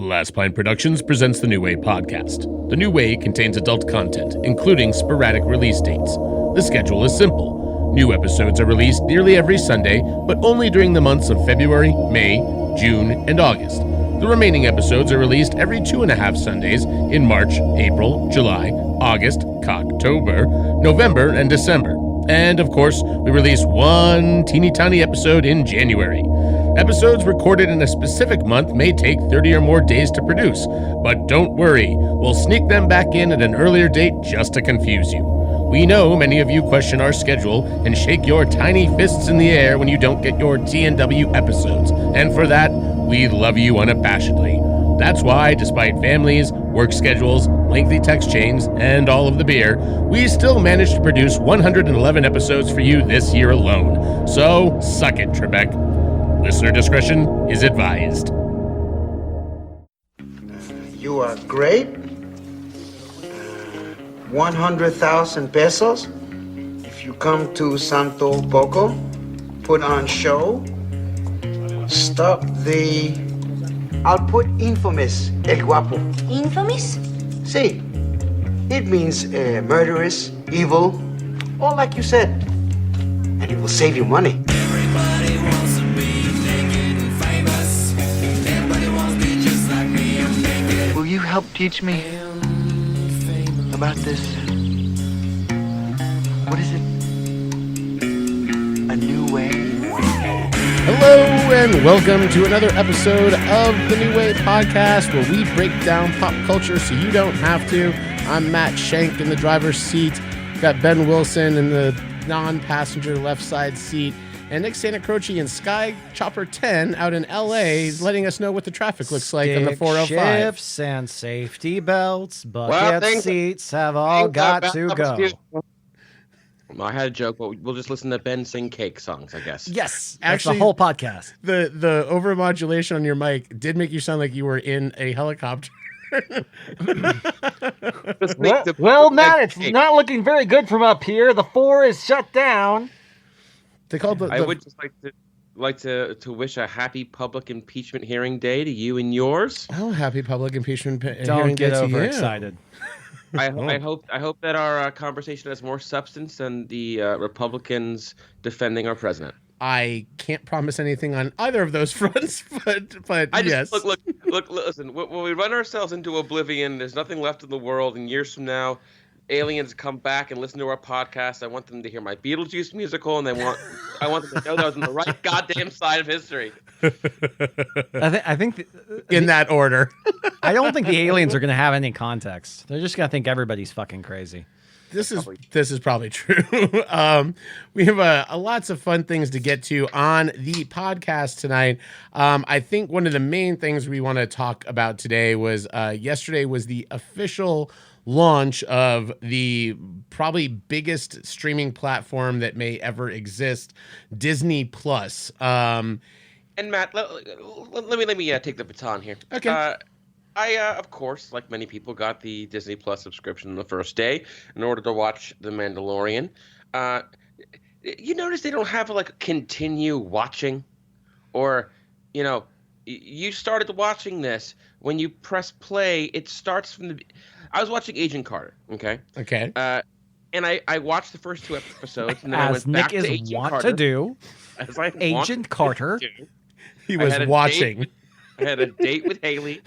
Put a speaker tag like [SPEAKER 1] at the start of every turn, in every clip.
[SPEAKER 1] Last Pine Productions presents the New Way podcast. The New Way contains adult content, including sporadic release dates. The schedule is simple. New episodes are released nearly every Sunday, but only during the months of February, May, June, and August. The remaining episodes are released every 2.5 Sundays in March, April, July, August, October, November, and December. And, of course, we release one teeny tiny episode in January. Episodes recorded in a specific month may take 30 or more days to produce, but don't worry, we'll sneak them back in at an earlier date just to confuse you. We know many of you question our schedule and shake your tiny fists in the air when you don't get your TNW episodes, and for that, we love you unabashedly. That's why, despite families, work schedules, lengthy text chains, and all of the beer, we still managed to produce 111 episodes for you this year alone. So, suck it, Trebek. Listener discretion is advised.
[SPEAKER 2] You are great. 100,000 pesos. If you come to Santo Poco, put on show. Stop the... I'll put infamous, el guapo.
[SPEAKER 3] Infamous?
[SPEAKER 2] See, it means murderous, evil, all like you said. And it will save you money.
[SPEAKER 4] Everybody wants to be naked and famous. Everybody wants to be just like me. I'm naked.
[SPEAKER 5] Will you help teach me about this? What is it? A new way?
[SPEAKER 1] Hello and welcome to another episode of the New Way podcast, where we break down pop culture so you don't have to. I'm Matt Shank in the driver's seat. Got Ben Wilson in the non-passenger left side seat, and Nick Santa Croce and Sky Chopper 10 out in LA letting us know what the traffic looks like on the 405.
[SPEAKER 6] Shifts and safety belts, bucket seats have all got to go.
[SPEAKER 7] Well, I had a joke, but we'll just listen to Ben sing cake songs, I guess.
[SPEAKER 6] Yes,
[SPEAKER 1] Actually,
[SPEAKER 6] the whole podcast.
[SPEAKER 1] The overmodulation on your mic did make you sound like you were in a helicopter.
[SPEAKER 8] Well, Matt, it's not looking very good from up here. The 4 is shut down.
[SPEAKER 1] They called
[SPEAKER 7] I would just like to wish a happy public impeachment hearing day to you and yours.
[SPEAKER 1] Oh, happy public impeachment hearing
[SPEAKER 6] Don't
[SPEAKER 1] day
[SPEAKER 6] get
[SPEAKER 1] to you.
[SPEAKER 6] overexcited.
[SPEAKER 7] I hope that our conversation has more substance than the Republicans defending our president.
[SPEAKER 1] I can't promise anything on either of those fronts, but yes.
[SPEAKER 7] Look, listen, when we run ourselves into oblivion, there's nothing left in the world, and years from now, aliens come back and listen to our podcast. I want them to hear my Beetlejuice musical, and I want them to know that I was on the right goddamn side of history.
[SPEAKER 6] I think
[SPEAKER 1] in that order.
[SPEAKER 6] I don't think the aliens are going to have any context. They're just going to think everybody's fucking crazy.
[SPEAKER 1] This is probably true. We have lots of fun things to get to on the podcast tonight. I think one of the main things we want to talk about today was yesterday was the official launch of the probably biggest streaming platform that may ever exist, Disney Plus.
[SPEAKER 7] And Matt, let me take the baton here.
[SPEAKER 1] Okay.
[SPEAKER 7] I, of course, like many people, got the Disney Plus subscription the first day in order to watch The Mandalorian. You notice they don't have like continue watching, or you started watching this when you press play. It starts from the. I was watching Agent Carter. Okay. And I watched the first 2 episodes, and then I went
[SPEAKER 6] Nick
[SPEAKER 7] back to Agent
[SPEAKER 6] want
[SPEAKER 7] Carter.
[SPEAKER 6] to do.
[SPEAKER 7] As I
[SPEAKER 6] Agent Carter.
[SPEAKER 1] He was watching.
[SPEAKER 7] I had a date with Haley.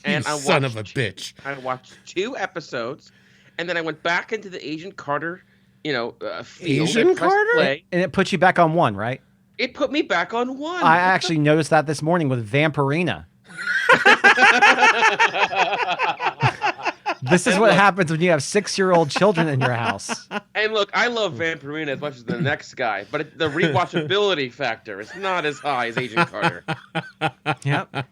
[SPEAKER 7] And
[SPEAKER 1] you son of a bitch.
[SPEAKER 7] I watched 2 episodes, and then I went back into the Agent Carter, field.
[SPEAKER 1] Agent Carter?
[SPEAKER 6] And it puts you back on 1, right?
[SPEAKER 7] It put me back on 1.
[SPEAKER 6] I actually noticed that this morning with Vampirina. This is what happens when you have 6-year-old children in your house.
[SPEAKER 7] And look, I love Vampirina as much as the next guy, but the rewatchability factor is not as high as Agent Carter.
[SPEAKER 6] Yep.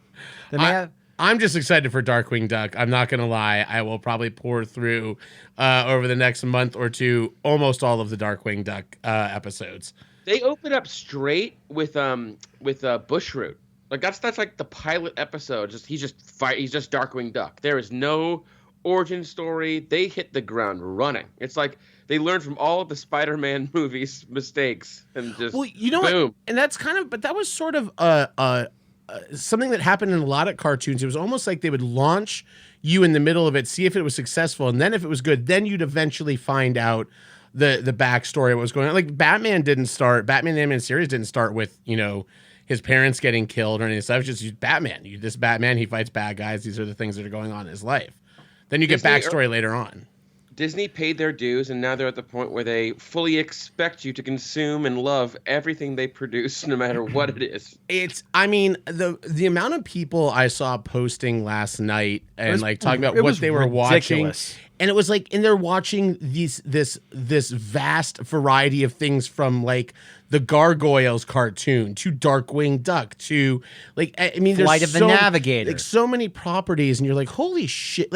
[SPEAKER 1] I'm just excited for Darkwing Duck. I'm not going to lie. I will probably pour through over the next month or two almost all of the Darkwing Duck episodes.
[SPEAKER 7] They open up straight with Bushroot. Like that's like the pilot episode. He's just Darkwing Duck. There is no origin story. They hit the ground running. It's like they learned from all of the Spider-Man movies' mistakes and just boom.
[SPEAKER 1] What? And that's but that was sort of a something that happened in a lot of cartoons. It was almost like they would launch you in the middle of it, see if it was successful, and then if it was good, then you'd eventually find out the backstory of what was going on. Like Batman the animated series didn't start with, his parents getting killed or anything. So it was just Batman. This Batman, he fights bad guys. These are the things that are going on in his life. Then you get backstory later on.
[SPEAKER 7] Disney paid their dues, and now they're at the point where they fully expect you to consume and love everything they produce, no matter what it is.
[SPEAKER 1] The amount of people I saw posting last night and talking about what they were
[SPEAKER 6] ridiculous.
[SPEAKER 1] watching. And it was and they're watching this vast variety of things from the Gargoyles cartoon to Darkwing Duck to
[SPEAKER 6] Flight of the Navigator.
[SPEAKER 1] So many properties, and you're like, holy shit.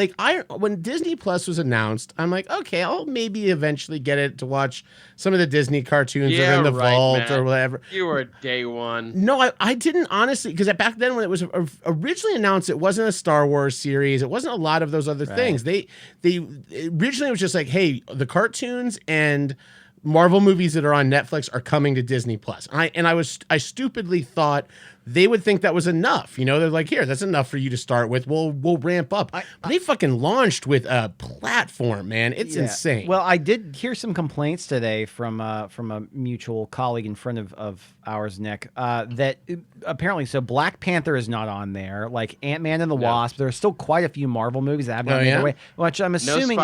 [SPEAKER 1] When Disney Plus was announced, I'm like, okay, I'll maybe eventually get it to watch some of the Disney cartoons that are in the vault, Matt. Or whatever.
[SPEAKER 7] You were day one.
[SPEAKER 1] No, I didn't honestly, because back then when it was originally announced, it wasn't a Star Wars series. It wasn't a lot of those other things. They originally it was just hey, the cartoons and Marvel movies that are on Netflix are coming to Disney Plus. I stupidly thought they would think that was enough. They're like, here, that's enough for you to start with. We'll ramp up. They fucking launched with a platform, man. It's insane.
[SPEAKER 6] Well, I did hear some complaints today from a mutual colleague and friend of ours, Nick, that apparently, so Black Panther is not on there. Like Ant-Man and the Wasp. There are still quite a few Marvel movies that haven't made their way. Which I'm assuming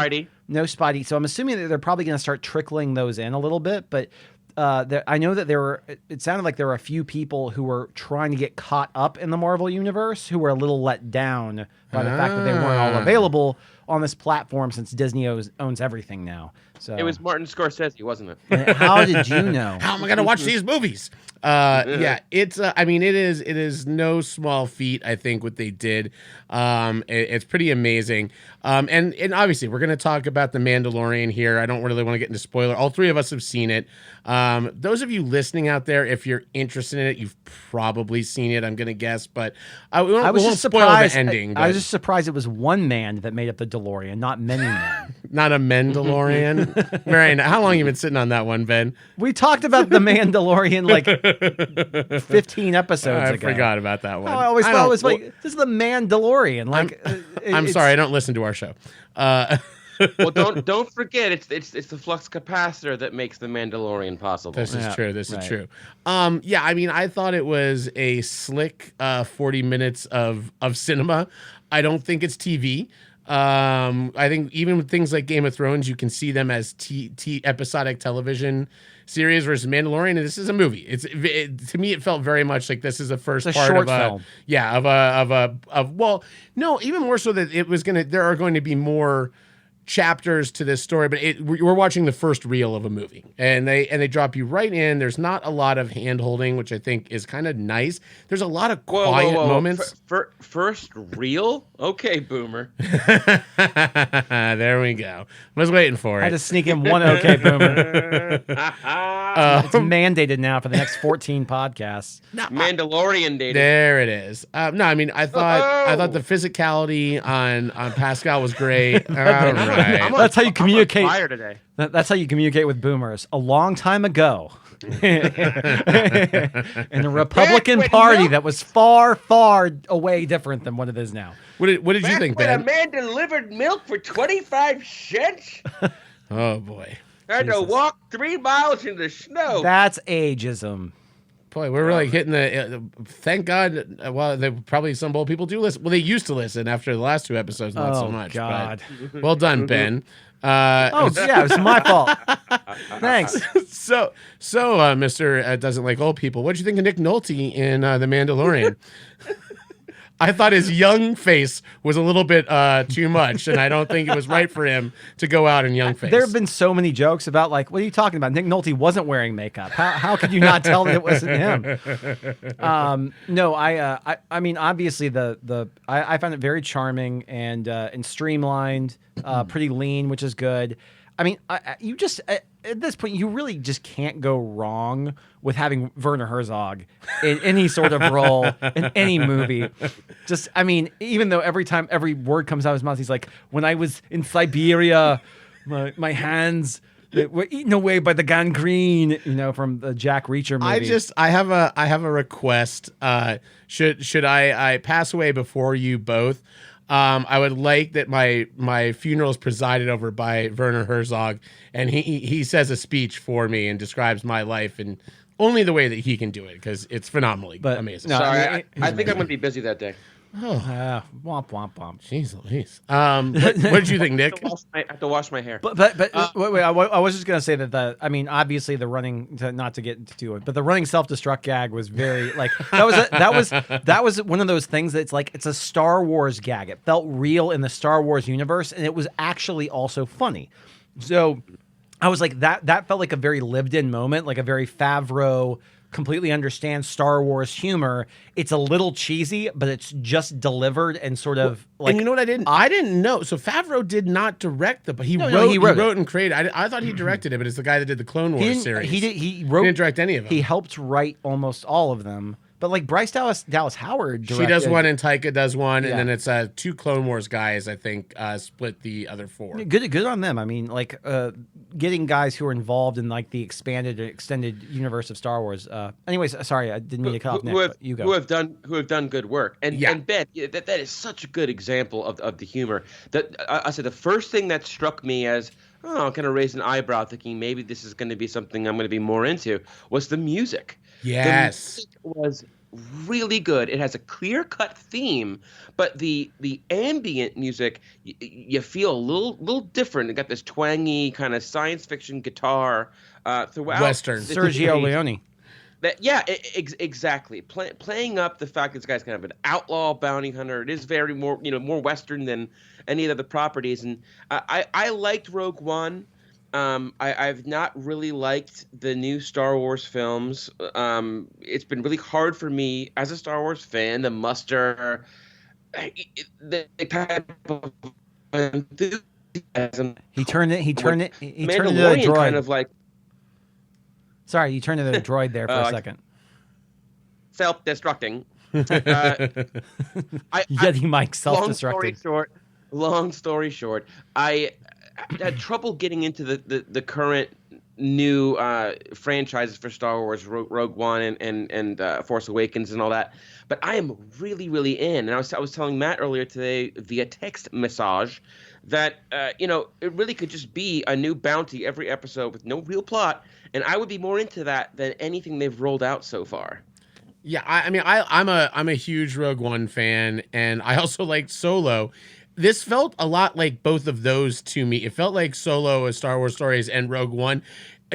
[SPEAKER 6] no Spidey. So I'm assuming that they're probably going to start trickling those in a little bit, but. I know that it sounded like there were a few people who were trying to get caught up in the Marvel universe who were a little let down by the fact that they weren't all available on this platform since Disney owns everything now. So
[SPEAKER 7] it was Martin Scorsese, wasn't it?
[SPEAKER 6] How did you know?
[SPEAKER 1] How am I going to watch these movies? It's it is no small feat, I think, what they did. It's pretty amazing. And obviously we're going to talk about The Mandalorian here. I don't really want to get into spoiler. All three of us have seen it. Those of you listening out there, if you're interested in it, you've probably seen it, I'm going to guess, but I was just surprised the ending.
[SPEAKER 6] I was just surprised it was one man that made up the DeLorean, not many men.
[SPEAKER 1] Not a Mandalorian. Very nice. How long have you been sitting on that one, Ben?
[SPEAKER 6] We talked about The Mandalorian 15 episodes ago.
[SPEAKER 1] I forgot about that one.
[SPEAKER 6] I always thought it was this is The Mandalorian.
[SPEAKER 1] I'm sorry, I don't listen to our show.
[SPEAKER 7] Well, don't forget, it's the flux capacitor that makes The Mandalorian possible.
[SPEAKER 1] This is true. This is true. I thought it was a slick 40 minutes of cinema. I don't think it's TV. I think even with things like Game of Thrones, you can see them as episodic television series versus Mandalorian. And this is a movie. To me, it felt very much like this is the first part
[SPEAKER 6] short
[SPEAKER 1] of a
[SPEAKER 6] film.
[SPEAKER 1] Even more so that there are going to be more chapters to this story, but we're watching the first reel of a movie, and they drop you right in. There's not a lot of hand holding, which I think is kind of nice. There's a lot of quiet moments.
[SPEAKER 7] First reel? Okay, Boomer.
[SPEAKER 1] There we go. I was waiting for it.
[SPEAKER 6] I had to sneak in one okay, Boomer. It's mandated now for the next 14 podcasts.
[SPEAKER 7] Mandalorian dating.
[SPEAKER 1] There it is. I thought the physicality on Pascal was great.
[SPEAKER 6] That's how you communicate.
[SPEAKER 7] I'm on fire today.
[SPEAKER 6] That's how you communicate with boomers. A long time ago, in a Republican Party that was far, far away different than what it is now.
[SPEAKER 1] What did you think, Ben?
[SPEAKER 7] When a man delivered milk for 25 cents?
[SPEAKER 1] Oh boy!
[SPEAKER 7] I had to walk 3 miles in the snow.
[SPEAKER 6] That's ageism.
[SPEAKER 1] Boy, we're really hitting the. Thank God. Well, probably some old people do listen. Well, they used to listen after the last 2 episodes, not so much.
[SPEAKER 6] God.
[SPEAKER 1] But well done, Ben.
[SPEAKER 6] It was my fault. Thanks.
[SPEAKER 1] So, Mr. Doesn't Like Old People, what did you think of Nick Nolte in The Mandalorian? I thought his young face was a little bit too much, and I don't think it was right for him to go out in young face.
[SPEAKER 6] There have been so many jokes about, what are you talking about? Nick Nolte wasn't wearing makeup. How could you not tell that it wasn't him? No, I mean, obviously I found it very charming and streamlined, pretty lean, which is good. I mean, you just at this point, you really just can't go wrong with having Werner Herzog in any sort of role in any movie. Just, I mean, even though every time every word comes out of his mouth, he's like, "When I was in Siberia, my hands We're eaten away by the gangrene, from the Jack Reacher movie.
[SPEAKER 1] I have a request. Should I pass away before you both? I would like that my funeral is presided over by Werner Herzog, and he says a speech for me and describes my life in only the way that he can do it, because it's phenomenally amazing.
[SPEAKER 6] No,
[SPEAKER 7] Sorry,
[SPEAKER 6] I
[SPEAKER 7] I think I'm going to be busy that day.
[SPEAKER 6] womp womp womp.
[SPEAKER 1] Jeez Louise. What did you think, Nick?
[SPEAKER 7] I have to wash my hair.
[SPEAKER 6] But wait, I was just gonna say that obviously the running, not to get into it, but the running self-destruct gag was very that was one of those things that's like, it's a Star Wars gag. It felt real in the Star Wars universe, and it was actually also funny. So I was like, that felt like a very lived-in moment, like a very Favreau, completely understands Star Wars humor. It's a little cheesy, but it's just delivered and sort of like.
[SPEAKER 1] And you know what I didn't know. So Favreau did not direct but he
[SPEAKER 6] wrote
[SPEAKER 1] and created. I thought he directed it, but it's the guy that did the Clone Wars series.
[SPEAKER 6] He
[SPEAKER 1] didn't direct any of them.
[SPEAKER 6] He helped write almost all of them. But like Bryce Dallas Howard directed.
[SPEAKER 1] She does one and Taika does one,
[SPEAKER 6] Yeah.
[SPEAKER 1] and then it's two Clone Wars guys, I think, split the other 4.
[SPEAKER 6] Good on them. I mean, like getting guys who are involved in like the expanded or extended universe of Star Wars. Anyways, sorry, I didn't mean to cut off Nick. But you go.
[SPEAKER 7] Who have done good work. And Ben, that is such a good example of the humor. That I said the first thing that struck me as, I'm going to raise an eyebrow, thinking maybe this is going to be something I'm going to be more into, was the music.
[SPEAKER 1] Yes.
[SPEAKER 7] The music was really good. It has a clear-cut theme, but the ambient music, you feel a little different. It got this twangy kind of science fiction guitar throughout.
[SPEAKER 1] Western.
[SPEAKER 6] Sergio Leone.
[SPEAKER 7] Exactly. Playing up the fact that this guy's kind of an outlaw bounty hunter. It is very more Western than any of the properties. And I liked Rogue One. I've not really liked the new Star Wars films. It's been really hard for me as a Star Wars fan to muster the type of enthusiasm.
[SPEAKER 6] He turned it into a
[SPEAKER 7] Mandalorian
[SPEAKER 6] droid.
[SPEAKER 7] kind of like
[SPEAKER 6] Sorry, you turned into a droid there for a second.
[SPEAKER 7] self-destructing.
[SPEAKER 6] Yeti Mike self-destructed.
[SPEAKER 7] Long story short, I had trouble getting into the current new franchises for Star Wars, Rogue One and Force Awakens and all that. But I am really, really in. And I was telling Matt earlier today via text message that it really could just be a new bounty every episode with no real plot, and I would be more into that than anything they've rolled out so far.
[SPEAKER 1] Yeah, I'm a huge Rogue One fan, and I also liked Solo. This felt a lot like both of those to me. It felt like Solo, A Star Wars Stories, and Rogue One,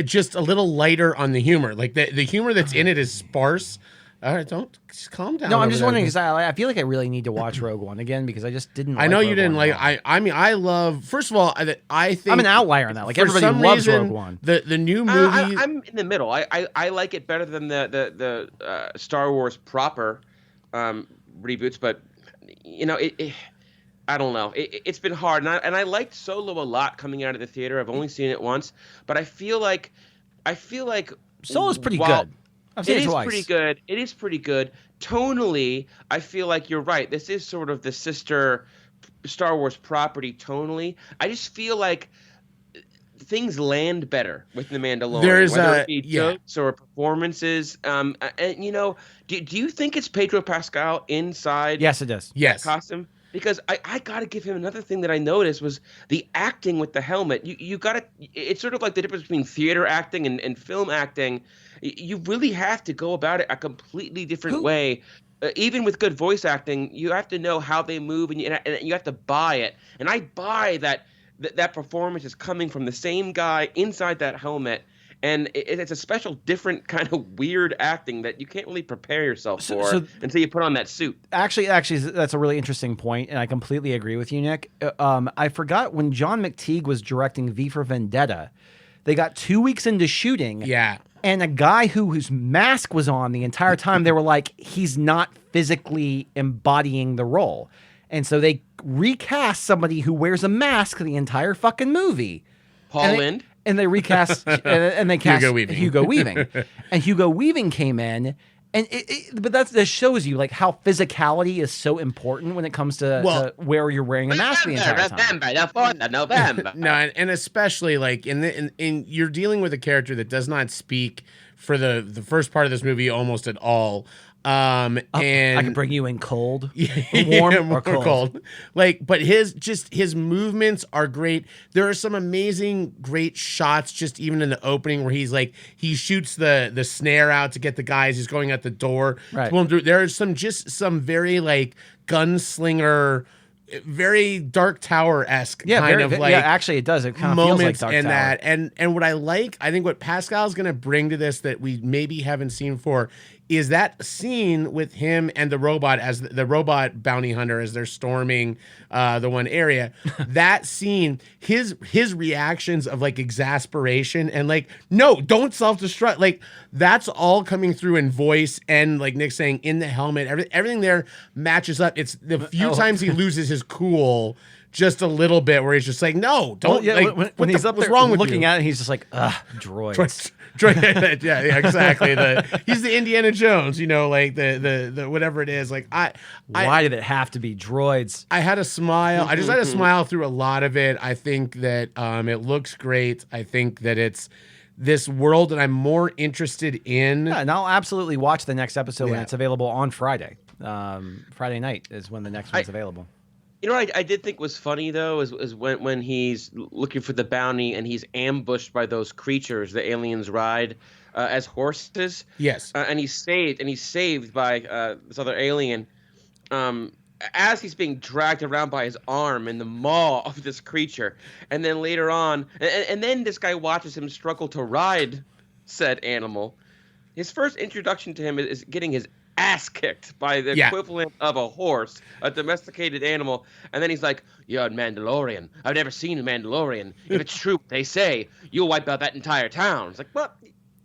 [SPEAKER 1] just a little lighter on the humor. Like the humor that's in it is sparse. All right, just calm down.
[SPEAKER 6] No, I'm just wondering because I feel like I really need to watch Rogue One again because I just didn't.
[SPEAKER 1] I know
[SPEAKER 6] Rogue
[SPEAKER 1] you didn't
[SPEAKER 6] One
[SPEAKER 1] like. I love. First of all, I think
[SPEAKER 6] I'm an outlier on that. Like everybody loves Rogue One.
[SPEAKER 1] The new movie.
[SPEAKER 7] I'm in the middle. I like it better than the Star Wars proper reboots, but I don't know. It's been hard, and I liked Solo a lot coming out of the theater. I've only seen it once, but I feel like
[SPEAKER 6] Solo's pretty good. I've seen it twice.
[SPEAKER 7] It is pretty good. Tonally, I feel like you're right. This is sort of the sister Star Wars property tonally. I just feel like things land better with The Mandalorian, whether it be jokes or performances. And do you think it's Pedro Pascal inside?
[SPEAKER 6] Yes, it does.
[SPEAKER 1] Yes.
[SPEAKER 7] Costume? Because I got to give him another thing that I noticed was the acting with the helmet. You got to. It's sort of like the difference between theater acting and film acting. You really have to go about it a completely different way. Even with good voice acting, you have to know how they move, and you have to buy it. And I buy that performance is coming from the same guy inside that helmet. And it's a special, different kind of weird acting that you can't really prepare yourself for until you put on that suit.
[SPEAKER 6] Actually, that's a really interesting point, and I completely agree with you, Nick. I forgot when John McTeague was directing V for Vendetta, they got 2 weeks into shooting.
[SPEAKER 1] Yeah.
[SPEAKER 6] And a guy whose mask was on the entire time, they were like, he's not physically embodying the role. And so they recast somebody who wears a mask the entire fucking movie.
[SPEAKER 7] Paul Lynde?
[SPEAKER 6] And they recast and they cast
[SPEAKER 1] Hugo Weaving.
[SPEAKER 6] And Hugo Weaving came in And but that shows you like how physicality is so important when it comes to where you're wearing a mask the entire time.
[SPEAKER 7] Remember the 4th of November.
[SPEAKER 1] No, and especially like in you're dealing with a character that does not speak for the first part of this movie almost at all. And
[SPEAKER 6] I can bring you in cold, warm or cold.
[SPEAKER 1] Like, but his movements are great. There are some amazing, great shots just even in the opening where he's like he shoots the snare out to get the guys. He's going at the door.
[SPEAKER 6] Right.
[SPEAKER 1] To pull them through. There are some very like gunslinger, very Dark Tower-esque kind of like
[SPEAKER 6] actually it does. It kind of feels like Dark
[SPEAKER 1] in
[SPEAKER 6] Tower.
[SPEAKER 1] that. And what I think what Pascal's going to bring to this that we maybe haven't seen before is that scene with him and the robot as the robot bounty hunter as they're storming the one area. That scene, his reactions of like exasperation and like, no, don't self-destruct. Like that's all coming through in voice and like Nick saying in the helmet. Everything there matches up. It's the few times he loses his cool just a little bit where he's just like, no, don't.
[SPEAKER 6] When he's up
[SPEAKER 1] what's
[SPEAKER 6] there
[SPEAKER 1] wrong with
[SPEAKER 6] looking
[SPEAKER 1] you?
[SPEAKER 6] at it, he's just like, droids.
[SPEAKER 1] yeah, exactly. He's the Indiana Jones, like the whatever it is. Like
[SPEAKER 6] why did it have to be droids?
[SPEAKER 1] I had a smile. I just had a smile through a lot of it. I think that it looks great. I think that it's this world that I'm more interested in.
[SPEAKER 6] Yeah, and I'll absolutely watch the next episode when it's available on Friday. Friday night is when the next one's available.
[SPEAKER 7] You know what I did think was funny, though, is when he's looking for the bounty and he's ambushed by those creatures the aliens ride as horses.
[SPEAKER 1] Yes.
[SPEAKER 7] And he's saved by this other alien as he's being dragged around by his arm in the maw of this creature. And then later on, and then this guy watches him struggle to ride said animal. His first introduction to him is getting his ass kicked by the equivalent of a horse, a domesticated animal, and then he's like, "You're a Mandalorian. I've never seen a Mandalorian. If it's true, they say you'll wipe out that entire town." It's like, well,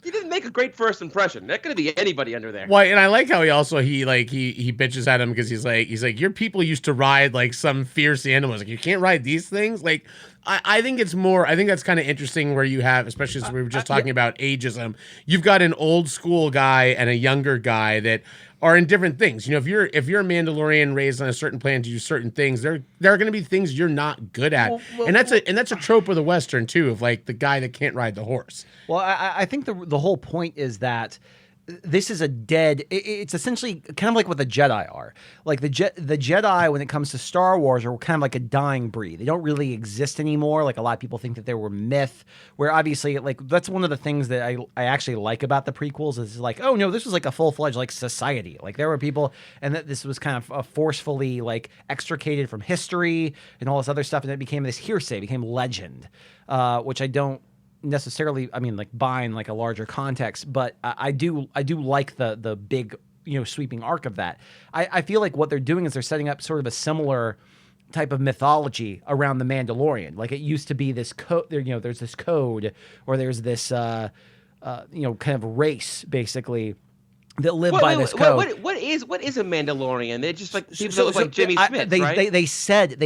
[SPEAKER 7] you didn't make a great first impression. That could be anybody under there.
[SPEAKER 1] Well, and I like how he bitches at him because he's like, your people used to ride like some fierce animals. Like you can't ride these things. Like I think that's kind of interesting where you have, especially as we were just talking about ageism, you've got an old school guy and a younger guy that are in different things. If you're a Mandalorian raised on a certain plan to do certain things, there are going to be things you're not good at, and that's a trope of the Western too, of like the guy that can't ride the horse.
[SPEAKER 6] Well, I think the whole point is that this is a dead. It's essentially kind of like what the Jedi are. Like the Jedi, when it comes to Star Wars, are kind of like a dying breed. They don't really exist anymore. Like a lot of people think that they were myth. Where obviously, like that's one of the things that I actually like about the prequels is like, oh no, this was like a full-fledged like society. Like there were people, and that this was kind of forcefully like extricated from history and all this other stuff, and it became this hearsay, became legend, which I don't necessarily, like buy in like a larger context, but I do like the big sweeping arc of that. I feel like what they're doing is they're setting up sort of a similar type of mythology around the Mandalorian. Like it used to be this code, there's this code, or there's this kind of race basically that live by this code.
[SPEAKER 7] What is a Mandalorian? They're just like people that look like Jimmy Smith, right?
[SPEAKER 6] They said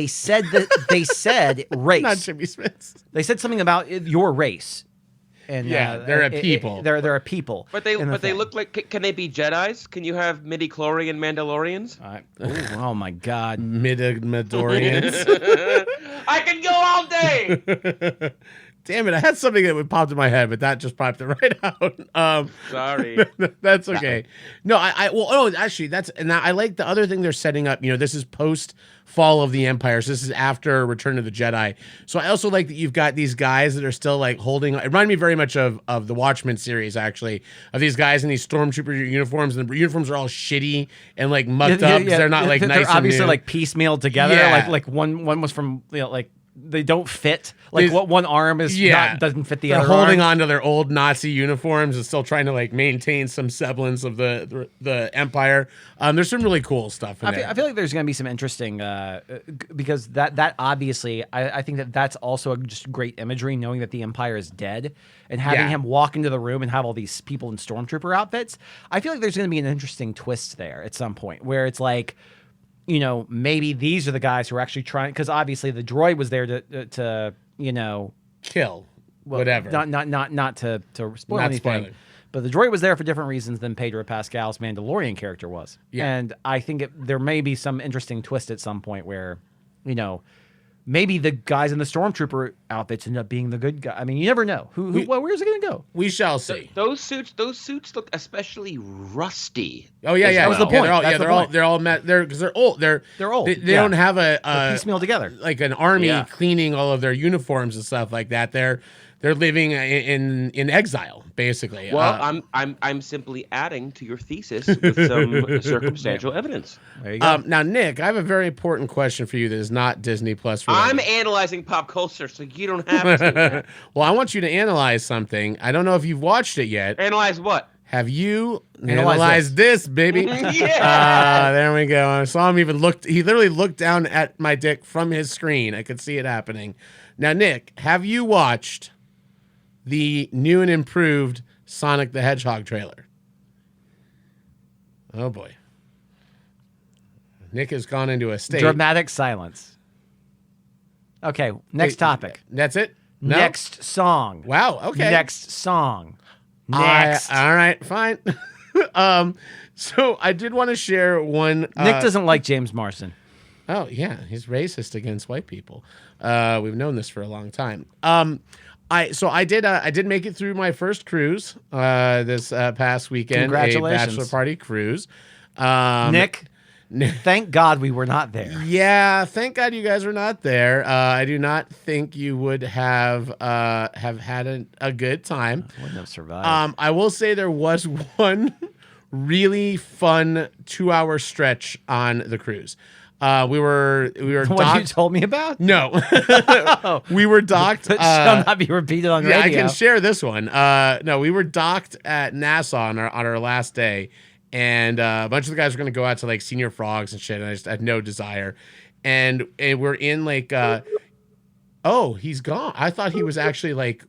[SPEAKER 6] race.
[SPEAKER 1] Not Jimmy Smith.
[SPEAKER 6] They said something about your race. And
[SPEAKER 1] they're a people.
[SPEAKER 6] They're a people.
[SPEAKER 7] But they look like. Can they be Jedis? Can you have midi-chlorian Mandalorians?
[SPEAKER 6] Oh my God,
[SPEAKER 1] midi-chlorians.
[SPEAKER 7] I can go all day.
[SPEAKER 1] Damn it! I had something that popped in my head, but that just popped it right out.
[SPEAKER 7] Sorry,
[SPEAKER 1] that's okay. No, actually, I like the other thing they're setting up. This is post Fall of the Empire, so this is after Return of the Jedi. So I also like that you've got these guys that are still like holding. It reminded me very much of the Watchmen series, actually, of these guys in these stormtrooper uniforms, and the uniforms are all shitty and like mucked up. They're not like nice.
[SPEAKER 6] They're obviously
[SPEAKER 1] and new.
[SPEAKER 6] like piecemealed together.
[SPEAKER 1] Yeah.
[SPEAKER 6] Like one was from like. They don't fit. Like what one arm is doesn't fit the other.
[SPEAKER 1] They're holding
[SPEAKER 6] arm.
[SPEAKER 1] on to their old Nazi uniforms and still trying to like maintain some semblance of the Empire. There's some really cool stuff in there.
[SPEAKER 6] I feel like there's going to be some interesting because that obviously I think that's also just great imagery, knowing that the Empire is dead and having him walk into the room and have all these people in stormtrooper outfits. I feel like there's going to be an interesting twist there at some point where it's like, maybe these are the guys who are actually trying, because obviously the droid was there to
[SPEAKER 1] kill whatever.
[SPEAKER 6] Not to spoil anything. But the droid was there for different reasons than Pedro Pascal's Mandalorian character was.
[SPEAKER 1] Yeah.
[SPEAKER 6] And I think there may be some interesting twist at some point where, maybe the guys in the Stormtrooper outfits end up being the good guy. I mean, you never know. Where's it going to go?
[SPEAKER 1] We shall see.
[SPEAKER 7] Those suits look especially rusty.
[SPEAKER 1] Oh yeah, yeah.
[SPEAKER 6] That was the point.
[SPEAKER 1] They're all because they're old. They're old. They don't have
[SPEAKER 6] They're piecemeal together.
[SPEAKER 1] like an army cleaning all of their uniforms and stuff like that. They're living in exile, basically.
[SPEAKER 7] Well, I'm simply adding to your thesis with some circumstantial evidence.
[SPEAKER 6] There you go.
[SPEAKER 1] Now, Nick, I have a very important question for you that is not Disney Plus related.
[SPEAKER 7] I'm analyzing pop culture, so you don't have to.
[SPEAKER 1] Well, I want you to analyze something. I don't know if you've watched it yet.
[SPEAKER 7] Analyze what?
[SPEAKER 1] Have you analyzed this, baby?
[SPEAKER 7] Yeah.
[SPEAKER 1] There we go. I saw him even looked. He literally looked down at my dick from his screen. I could see it happening. Now, Nick, have you watched the new and improved Sonic the Hedgehog trailer? Oh boy. Nick has gone into a state.
[SPEAKER 6] Dramatic silence. Okay, next topic.
[SPEAKER 1] That's it? No?
[SPEAKER 6] Next song.
[SPEAKER 1] Wow, okay.
[SPEAKER 6] Next song. Next.
[SPEAKER 1] All right, fine. So I did want to share one.
[SPEAKER 6] Nick doesn't like James Marsden.
[SPEAKER 1] Oh, yeah. He's racist against white people. We've known this for a long time. I did make it through my first cruise this past weekend.
[SPEAKER 6] Congratulations.
[SPEAKER 1] A bachelor party cruise.
[SPEAKER 6] Nick, thank God we were not there.
[SPEAKER 1] Yeah, thank God you guys were not there. I do not think you would have had a good time.
[SPEAKER 6] Wouldn't have survived.
[SPEAKER 1] I will say there was one really fun 2-hour stretch on the cruise. We were
[SPEAKER 6] What
[SPEAKER 1] docked.
[SPEAKER 6] you told me about?
[SPEAKER 1] No, we were docked.
[SPEAKER 6] That shall not be repeated on radio.
[SPEAKER 1] Yeah, I can share this one. No, we were docked at Nassau on our last day, and a bunch of the guys were going to go out to like Senior Frogs and shit, and I just had no desire. And we're in like, oh, he's gone. I thought he was actually like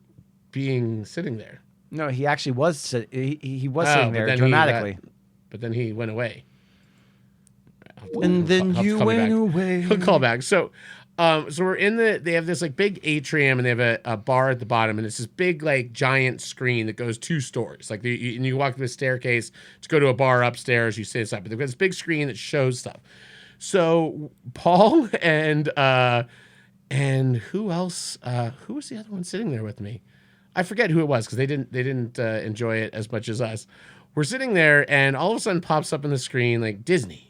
[SPEAKER 1] sitting there.
[SPEAKER 6] No, he actually was. He was sitting there dramatically.
[SPEAKER 1] But then he went away.
[SPEAKER 6] And then you went away.
[SPEAKER 1] He'll call back. So we're in they have this like big atrium, and they have a bar at the bottom, and it's this big like giant screen that goes 2 stories. Like and you walk through the staircase to go to a bar upstairs. You sit inside, but they've got this big screen that shows stuff. So Paul and who else? Who was the other one sitting there with me? I forget who it was because they didn't enjoy it as much as us. We're sitting there, and all of a sudden pops up on the screen like Disney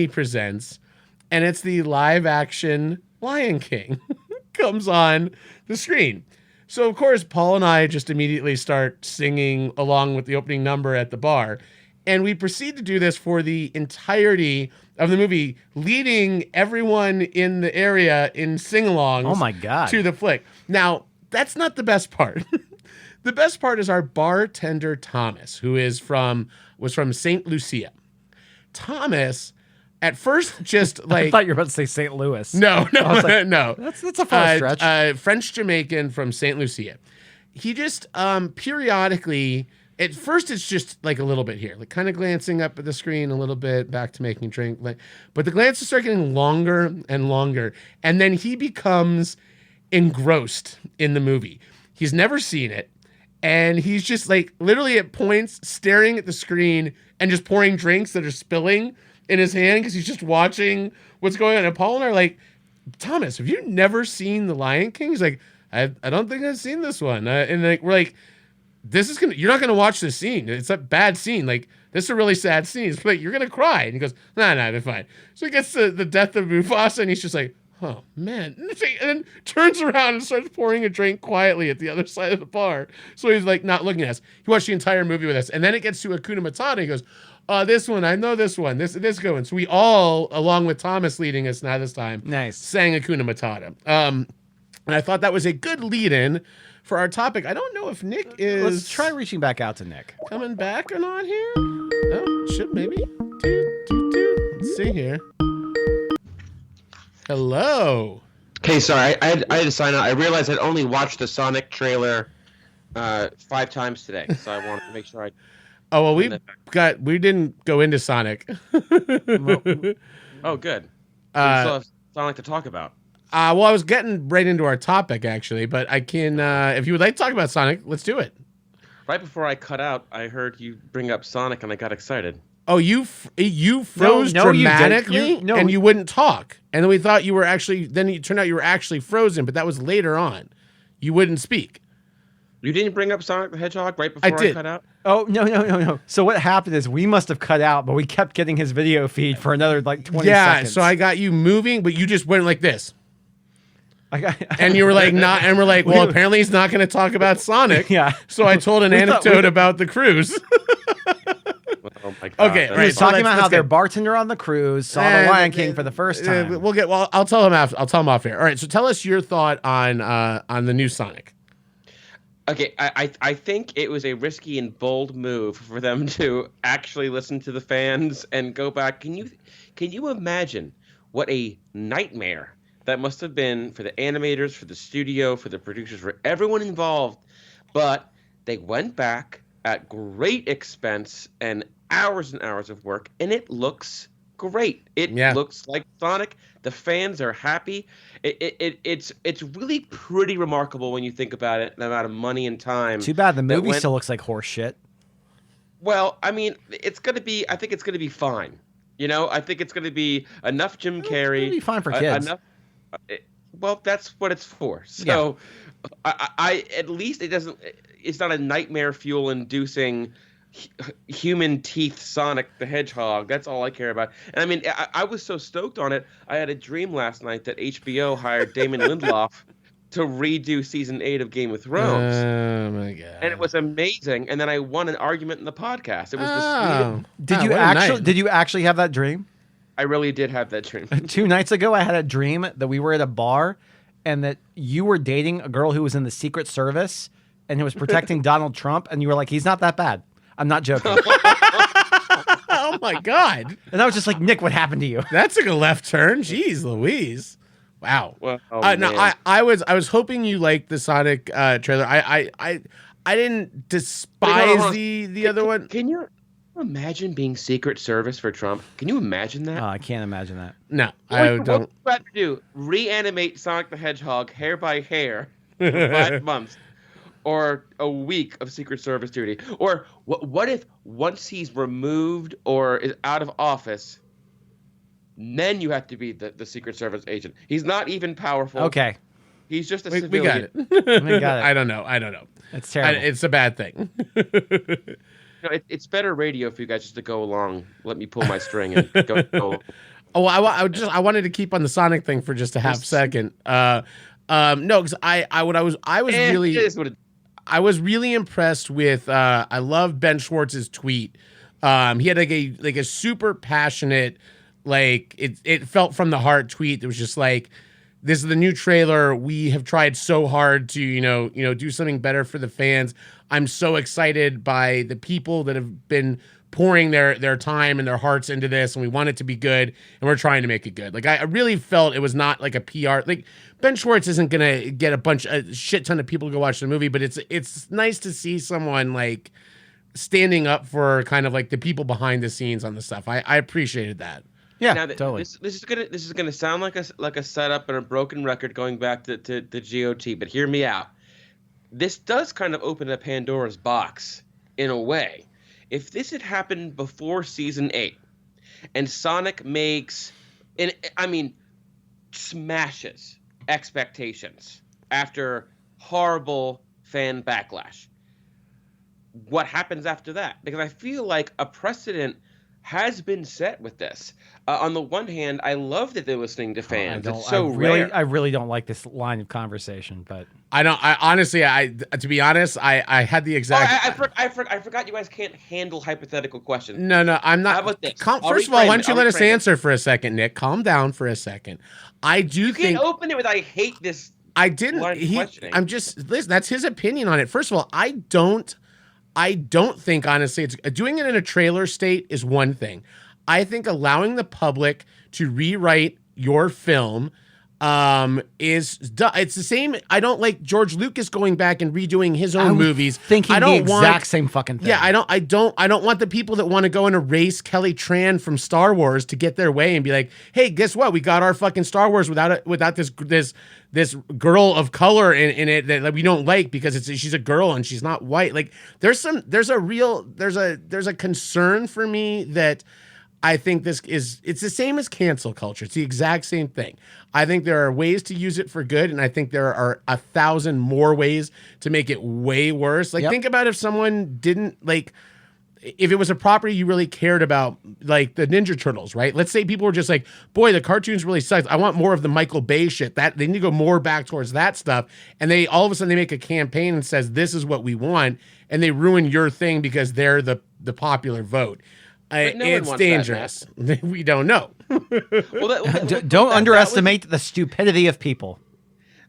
[SPEAKER 1] presents, and it's the live action Lion King comes on the screen. So of course Paul and I just immediately start singing along with the opening number at the bar, and we proceed to do this for the entirety of the movie, leading everyone in the area in sing-alongs.
[SPEAKER 6] Oh my God.
[SPEAKER 1] To the flick. Now that's not the best part. The best part is our bartender Thomas, who was from St. Lucia. Thomas, at first, just like
[SPEAKER 6] I thought you were about to say St. Louis.
[SPEAKER 1] no,
[SPEAKER 6] like,
[SPEAKER 1] no.
[SPEAKER 6] That's a far stretch.
[SPEAKER 1] French Jamaican from St. Lucia. He just periodically, at first, it's just like a little bit here, like kind of glancing up at the screen a little bit, back to making drink. But the glances start getting longer and longer, and then he becomes engrossed in the movie. He's never seen it, and he's just like literally at points staring at the screen and just pouring drinks that are spilling in his hand because he's just watching what's going on. And Paul and I are like, Thomas, have you never seen The Lion King? He's like, I don't think I've seen this one. And like we're like, you're not gonna watch this scene. It's a bad scene. Like, this is a really sad scene. It's like, you're gonna cry. And he goes, nah, they're fine. So he gets to the death of Mufasa, and he's just like, oh man, and then turns around and starts pouring a drink quietly at the other side of the bar. So he's like not looking at us. He watched the entire movie with us, and then it gets to Hakuna Matata. He goes, this one, I know this one, this going. So we all, along with Thomas leading us now this time,
[SPEAKER 6] Nice,
[SPEAKER 1] sang Hakuna Matata. And I thought that was a good lead-in for our topic. I don't know if Nick is.
[SPEAKER 6] Let's try reaching back out to Nick.
[SPEAKER 1] Coming back or not here? Oh, should maybe. Let's see here. Hello.
[SPEAKER 7] Okay, sorry, I had to sign out. I realized I'd only watched the Sonic trailer 5 times today, so I wanted to make sure I.
[SPEAKER 1] Oh well, we didn't go into Sonic.
[SPEAKER 7] Oh, good. We still have Sonic to talk about.
[SPEAKER 1] Well, I was getting right into our topic actually, but I can. If you would like to talk about Sonic, let's do it.
[SPEAKER 7] right before I cut out, I heard you bring up Sonic, and I got excited.
[SPEAKER 1] Oh, you froze
[SPEAKER 6] No, you didn't.
[SPEAKER 1] dramatically,
[SPEAKER 6] No,
[SPEAKER 1] and
[SPEAKER 6] we-
[SPEAKER 1] you wouldn't talk. And then we thought you were actually. Then it turned out you were actually frozen, but that was later on. You wouldn't speak.
[SPEAKER 7] You didn't bring up Sonic the Hedgehog right before I
[SPEAKER 1] did.
[SPEAKER 7] cut out?
[SPEAKER 6] Oh, no. So what happened is we must have cut out, but we kept getting his video feed for another like 20 seconds.
[SPEAKER 1] So I got you moving, but you just went like this.
[SPEAKER 6] got,
[SPEAKER 1] And you were like, not, and we're like, well, apparently he's not going to talk about Sonic.
[SPEAKER 6] Yeah.
[SPEAKER 1] So I told an anecdote about the cruise.
[SPEAKER 7] Oh my God.
[SPEAKER 1] Okay,
[SPEAKER 7] that's
[SPEAKER 1] all
[SPEAKER 6] he
[SPEAKER 1] right,
[SPEAKER 6] was
[SPEAKER 1] so
[SPEAKER 6] talking
[SPEAKER 1] let's-
[SPEAKER 6] about how
[SPEAKER 1] let's
[SPEAKER 6] their
[SPEAKER 1] get-
[SPEAKER 6] bartender on the cruise saw the Lion King for the first time.
[SPEAKER 1] We'll get. Well, I'll tell him after. I'll tell him off here. All right. So tell us your thought on the new Sonic.
[SPEAKER 7] Okay, I think it was a risky and bold move for them to actually listen to the fans and go back. Can you imagine what a nightmare that must have been for the animators, for the studio, for the producers, for everyone involved? But they went back at great expense and hours of work, and it looks great. It looks like Sonic. The fans are happy. It's really pretty remarkable when you think about it, the amount of money and time.
[SPEAKER 6] Too bad the movie
[SPEAKER 7] went-
[SPEAKER 6] still looks like horse shit.
[SPEAKER 7] Well, I mean, it's gonna be. I think it's gonna be fine. You know, I think it's gonna be enough Jim Carrey.
[SPEAKER 6] It's gonna be fine for kids.
[SPEAKER 7] Enough. Well, that's what it's for. So, I at least it doesn't. It's not a nightmare fuel-inducing human teeth Sonic the Hedgehog. That's all I care about. And I mean, I was so stoked on it. I had a dream last night that HBO hired Damon Lindelof to redo season 8 of Game of Thrones.
[SPEAKER 1] Oh my God!
[SPEAKER 7] And it was amazing. And then I won an argument in the podcast. It was the sweetest.
[SPEAKER 6] Did you actually have that dream?
[SPEAKER 7] I really did have that dream.
[SPEAKER 6] 2 nights ago, I had a dream that we were at a bar and that you were dating a girl who was in the Secret Service and who was protecting Donald Trump. And you were like, he's not that bad. I'm not joking.
[SPEAKER 1] Oh my God!
[SPEAKER 6] And I was just like, Nick, what happened to you?
[SPEAKER 1] That took a left turn. Jeez, Louise. Wow.
[SPEAKER 7] Well,
[SPEAKER 1] No,
[SPEAKER 7] man.
[SPEAKER 1] I was hoping you liked the Sonic trailer. I didn't despise
[SPEAKER 7] hold on.
[SPEAKER 1] the other one.
[SPEAKER 7] Can you imagine being Secret Service for Trump? Can you imagine that?
[SPEAKER 6] Oh, I can't imagine that.
[SPEAKER 1] No,
[SPEAKER 7] What
[SPEAKER 1] I
[SPEAKER 7] would you
[SPEAKER 1] don't.
[SPEAKER 7] rather do? Reanimate Sonic the Hedgehog hair by hair for 5 months, or a week of Secret Service duty? Or what if once he's removed or is out of office, then you have to be the Secret Service agent? He's not even powerful.
[SPEAKER 6] Okay.
[SPEAKER 7] He's just a
[SPEAKER 1] We
[SPEAKER 7] civilian.
[SPEAKER 1] got it.
[SPEAKER 6] We got it.
[SPEAKER 1] I don't know.
[SPEAKER 6] It's terrible.
[SPEAKER 1] It's a bad thing.
[SPEAKER 7] You know, it's better radio for you guys just to go along. Let me pull my string and go.
[SPEAKER 1] Oh, I wanted to keep on the Sonic thing for just a half second. No, because I was really.
[SPEAKER 7] It is what it-
[SPEAKER 1] I was really impressed with. I love Ben Schwartz's tweet. He had like a super passionate, like it felt from the heart tweet. It was just like, this is the new trailer. We have tried so hard to do something better for the fans. I'm so excited by the people that have been pouring their time and their hearts into this, and we want it to be good, and we're trying to make it good. Like I really felt it was not like a PR. Like Ben Schwartz isn't gonna get a shit ton of people to go watch the movie, but it's nice to see someone like standing up for kind of like the people behind the scenes on the stuff. I appreciated that.
[SPEAKER 6] Yeah,
[SPEAKER 7] Now,
[SPEAKER 6] totally.
[SPEAKER 7] this is gonna sound like a setup and a broken record going back to the GOT, but hear me out. This does kind of open a Pandora's box in a way. If this had happened before season 8, and Sonic makes, smashes expectations after horrible fan backlash, what happens after that? Because I feel like a precedent has been set with this. On the one hand, I love that they're listening to fans. It's so rare.
[SPEAKER 6] I really don't like this line of conversation, but
[SPEAKER 1] I honestly, to be honest, I had the exact.
[SPEAKER 7] I forgot you guys can't handle hypothetical questions.
[SPEAKER 1] No, I'm not.
[SPEAKER 7] How about this?
[SPEAKER 1] First of all, why don't you let us answer for a second, Nick? Calm down for a second. I do
[SPEAKER 7] You
[SPEAKER 1] think.
[SPEAKER 7] can't open it with "I hate this."
[SPEAKER 1] I didn't.
[SPEAKER 7] line of questioning.
[SPEAKER 1] I'm just. Listen, that's his opinion on it. First of all, I don't think honestly, it's doing it in a trailer state is one thing. I think allowing the public to rewrite your film it's the same. I don't like George Lucas going back and redoing his own movies.
[SPEAKER 6] Thinking
[SPEAKER 1] I don't
[SPEAKER 6] the exact same fucking thing.
[SPEAKER 1] Yeah, I don't want the people that want to go and erase Kelly Tran from Star Wars to get their way and be like, hey, guess what? We got our fucking Star Wars without this girl of color in it that we don't like because she's a girl and she's not white. Like there's a concern for me that I think it's the same as cancel culture. It's the exact same thing. I think there are ways to use it for good, and I think there are 1,000 more ways to make it way worse. Like, think about if someone didn't, like, if it was a property you really cared about, like the Ninja Turtles, right? Let's say people were just like, boy, the cartoons really sucked. I want more of the Michael Bay shit. That they need to go more back towards that stuff. And they all of a sudden they make a campaign and says, this is what we want, and they ruin your thing because they're the popular vote. It's dangerous. We don't know.
[SPEAKER 6] Don't underestimate the stupidity of people.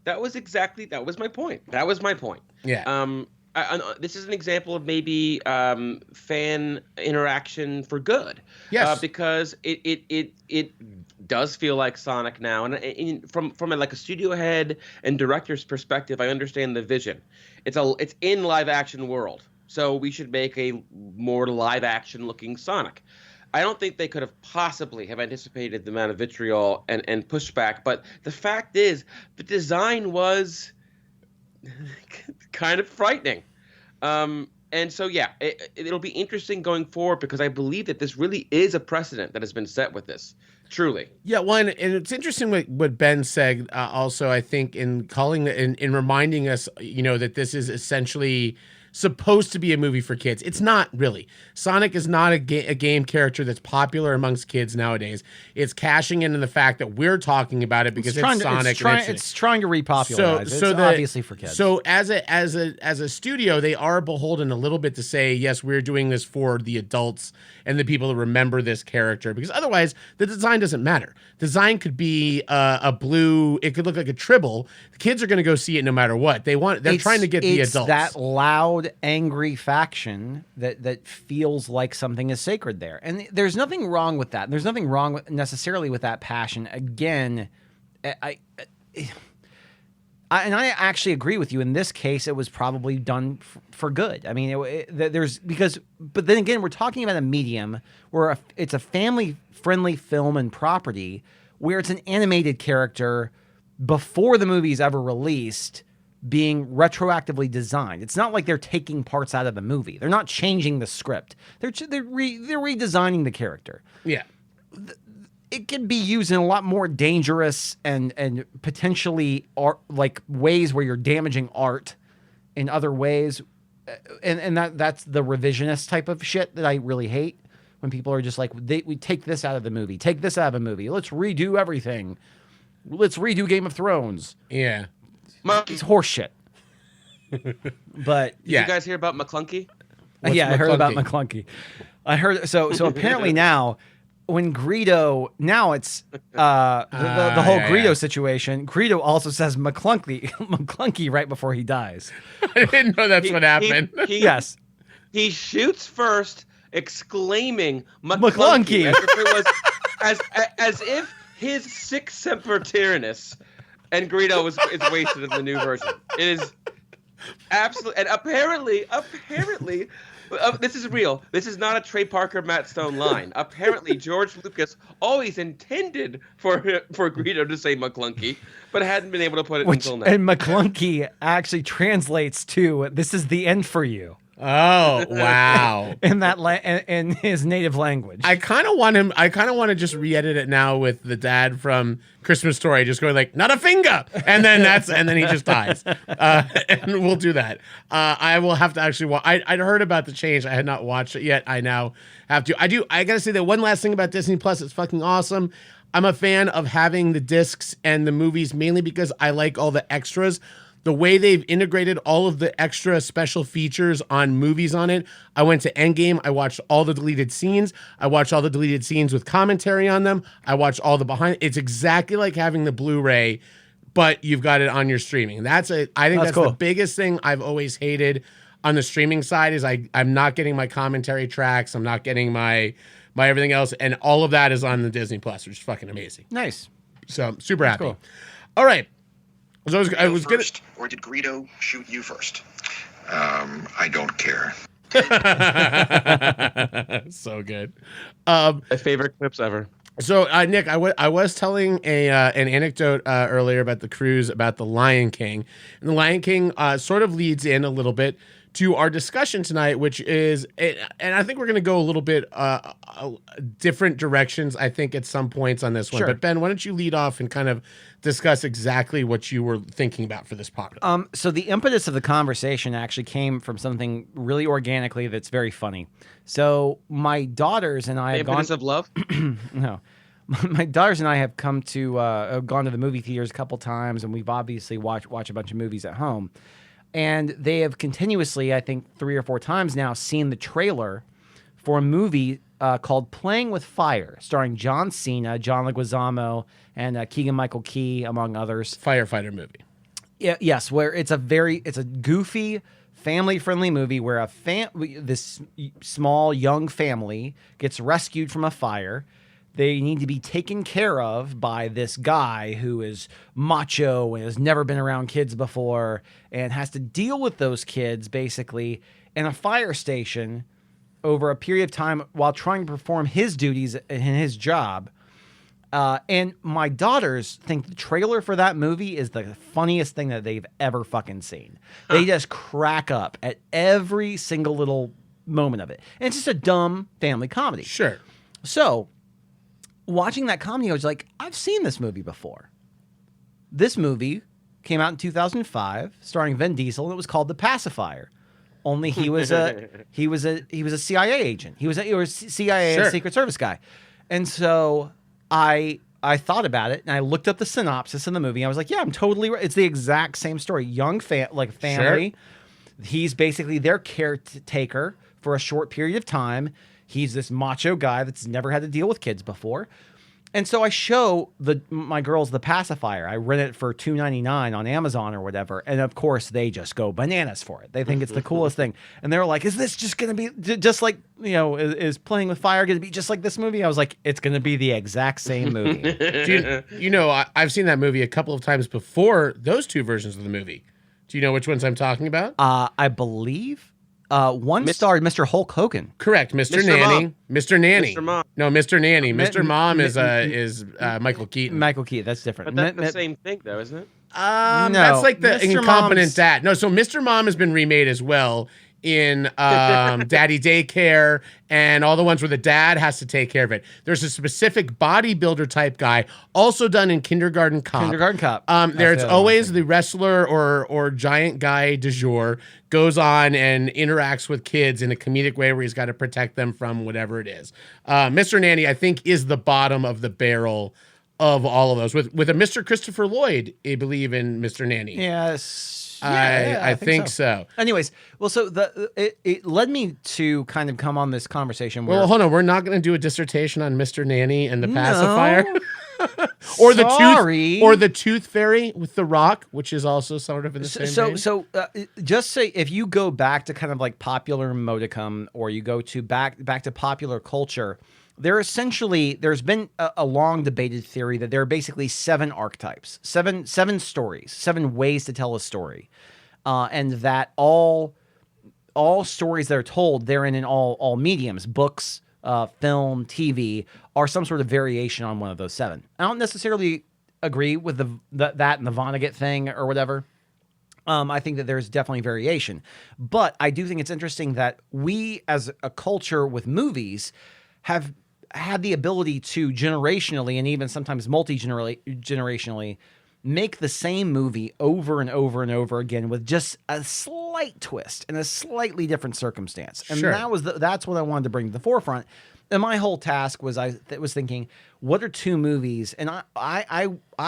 [SPEAKER 7] That was my point. Yeah. This is an example of maybe fan interaction for good.
[SPEAKER 1] Yes.
[SPEAKER 7] Because it does feel like Sonic now, and from a studio head and director's perspective, I understand the vision. It's in live action world. So we should make a more live-action looking Sonic. I don't think they could have possibly have anticipated the amount of vitriol and pushback. But the fact is, the design was kind of frightening. And so, yeah, it'll be interesting going forward because I believe that this really is a precedent that has been set with this. Truly.
[SPEAKER 1] Yeah, and it's interesting what Ben said also, I think, in reminding us, that this is essentially supposed to be a movie for kids. It's not really. Sonic is not a game character that's popular amongst kids nowadays. It's cashing in on the fact that we're talking about it because it's Sonic.
[SPEAKER 6] It's trying to repopularize. It's obviously for kids.
[SPEAKER 1] So as a studio, they are beholden a little bit to say, yes, we're doing this for the adults and the people that remember this character, because otherwise the design doesn't matter. Design could be a blue. It could look like a tribble. The kids are going to go see it no matter what. They're trying to get the adults.
[SPEAKER 6] That loud, angry faction that feels like something is sacred there, and there's nothing wrong with that. There's nothing wrong necessarily with that passion. Again, I actually agree with you. In this case, it was probably done for good. I mean, but then again, we're talking about a medium where it's a family-friendly film and property where it's an animated character before the movie's ever released, being retroactively designed. It's not like they're taking parts out of the movie. They're not changing the script. They're redesigning the character.
[SPEAKER 1] Yeah.
[SPEAKER 6] It could be used in a lot more dangerous and potentially ways where you're damaging art in other ways. And that's the revisionist type of shit that I really hate, when people are just like, we take this out of the movie, take this out of a movie. Let's redo everything. Let's redo Game of Thrones.
[SPEAKER 1] Yeah.
[SPEAKER 6] It's horse shit. But
[SPEAKER 7] Did you guys hear about McClunky?
[SPEAKER 6] I heard about McClunky. I heard so apparently now when Greedo, now it's the whole Greedo situation. Greedo also says McClunky right before he dies.
[SPEAKER 1] I didn't know that's what happened.
[SPEAKER 6] Yes.
[SPEAKER 7] He shoots first, exclaiming McClunky as if it was as if his Sic Semper Tyrannis and Greedo is wasted in the new version. It is absolutely, and apparently, this is real. This is not a Trey Parker, Matt Stone line. Apparently, George Lucas always intended for Greedo to say McClunky, but hadn't been able to put it until now.
[SPEAKER 6] And McClunky actually translates to "This is the end for you."
[SPEAKER 1] Oh, wow.
[SPEAKER 6] in his native language.
[SPEAKER 1] I kind of want to just re-edit it now with the dad from Christmas Story just going like, not a finger. And then he just dies. And we'll do that. I will have to actually watch. I'd heard about the change. I had not watched it yet. I now have to. I got to say that one last thing about Disney Plus. It's fucking awesome. I'm a fan of having the discs and the movies mainly because I like all the extras. The way they've integrated all of the extra special features on movies on it. I went to Endgame. I watched all the deleted scenes. I watched all the deleted scenes with commentary on them. I watched all the behind. It's exactly like having the Blu-ray, but you've got it on your streaming. I think that's cool. The biggest thing I've always hated on the streaming side is I'm not getting my commentary tracks. I'm not getting my everything else. And all of that is on the Disney Plus, which is fucking amazing.
[SPEAKER 6] Nice.
[SPEAKER 1] So super happy. Cool. All right. So I was gonna.
[SPEAKER 3] First, or did Greedo shoot you first? I don't care.
[SPEAKER 1] So good.
[SPEAKER 7] My favorite clips ever.
[SPEAKER 1] So, Nick, I was telling an anecdote earlier about the cruise about the Lion King, and the Lion King sort of leads in a little bit to our discussion tonight, which is, and I think we're going to go a little bit different directions, I think, at some points on this one.
[SPEAKER 6] Sure.
[SPEAKER 1] But Ben, why don't you lead off and kind of discuss exactly what you were thinking about for this podcast?
[SPEAKER 6] So the impetus of the conversation actually came from something really organically that's very funny. So my daughters and I
[SPEAKER 7] The
[SPEAKER 6] have gone.
[SPEAKER 7] impetus of love.
[SPEAKER 6] No, my daughters and I have come to have gone to the movie theaters a couple times, and we've obviously watch a bunch of movies at home. And they have continuously, I think 3 or 4 times now, seen the trailer for a movie called Playing with Fire, starring John Cena, John Leguizamo, and Keegan-Michael Key, among others.
[SPEAKER 1] Firefighter movie.
[SPEAKER 6] Yeah, yes, where it's a goofy, family-friendly movie where this small young family gets rescued from a fire. They need to be taken care of by this guy who is macho and has never been around kids before and has to deal with those kids basically in a fire station over a period of time while trying to perform his duties in his job. And my daughters think the trailer for that movie is the funniest thing that they've ever fucking seen. They just crack up at every single little moment of it. And it's just a dumb family comedy.
[SPEAKER 1] Sure.
[SPEAKER 6] So, watching that comedy, I was like, I've seen this movie before. This movie came out in 2005, starring Vin Diesel, and it was called The Pacifier. Only he was a CIA agent. He was a CIA
[SPEAKER 1] Sure.
[SPEAKER 6] Secret Service guy. And so I thought about it and I looked up the synopsis in the movie. I was like, yeah, I'm totally right. It's the exact same story. Young family.
[SPEAKER 1] Sure.
[SPEAKER 6] He's basically their caretaker for a short period of time. He's this macho guy that's never had to deal with kids before. And so I show my girls The Pacifier. I rent it for $2.99 on Amazon or whatever. And of course, they just go bananas for it. They think it's the coolest thing. And they're like, is this just going to be just like, is Playing with Fire going to be just like this movie? I was like, it's going to be the exact same movie.
[SPEAKER 1] I've seen that movie a couple of times before those two versions of the movie. Do you know which ones I'm talking about?
[SPEAKER 6] I believe one starred Mr. Hulk Hogan.
[SPEAKER 1] Correct, Mr.
[SPEAKER 7] Mr.
[SPEAKER 1] Nanny.
[SPEAKER 7] Mom.
[SPEAKER 1] Mr. Nanny.
[SPEAKER 7] Mr. Mom.
[SPEAKER 1] No, Mr. Nanny. Mr. Mom is
[SPEAKER 6] m-
[SPEAKER 1] Michael Keaton.
[SPEAKER 6] Michael Keaton, that's different.
[SPEAKER 7] But that's the same thing, though, isn't it?
[SPEAKER 6] No,
[SPEAKER 1] That's like the
[SPEAKER 6] Mr.
[SPEAKER 1] incompetent
[SPEAKER 6] Mom's-
[SPEAKER 1] dad. No, so Mr. Mom has been remade as well in Daddy Daycare and all the ones where the dad has to take care of it. There's a specific bodybuilder type guy, also done in Kindergarten Cop.
[SPEAKER 6] Kindergarten Cop.
[SPEAKER 1] There's
[SPEAKER 6] the other
[SPEAKER 1] always
[SPEAKER 6] one.
[SPEAKER 1] the wrestler or giant guy du jour goes on and interacts with kids in a comedic way where he's got to protect them from whatever it is. Mr. Nanny, I think, is the bottom of the barrel of all of those, with a Mr. Christopher Lloyd, I believe, in Mr. Nanny.
[SPEAKER 6] Yes.
[SPEAKER 1] I think so.
[SPEAKER 6] Anyways, well, so it led me to kind of come on this conversation where
[SPEAKER 1] Well, hold on. We're not going to do a dissertation on Mr. Nanny and the
[SPEAKER 6] No.
[SPEAKER 1] pacifier,
[SPEAKER 6] Sorry.
[SPEAKER 1] or the Tooth Fairy with The Rock, which is also sort of in the same vein.
[SPEAKER 6] So just say if you go back to kind of like popular modicum, or you go to back to popular culture, there's been a long debated theory that there are basically 7 archetypes, seven stories, 7 ways to tell a story, and that all stories that are told, they're in all mediums, books, film, TV, are some sort of variation on one of those 7. I don't necessarily agree with that and the Vonnegut thing or whatever. I think that there's definitely variation, but I do think it's interesting that we as a culture with movies have had the ability to generationally and even sometimes multi-generationally make the same movie over and over and over again with just a slight twist and a slightly different circumstance. And
[SPEAKER 1] Sure.
[SPEAKER 6] that's what I wanted to bring to the forefront. And my whole task was I was thinking, what are 2 movies? And I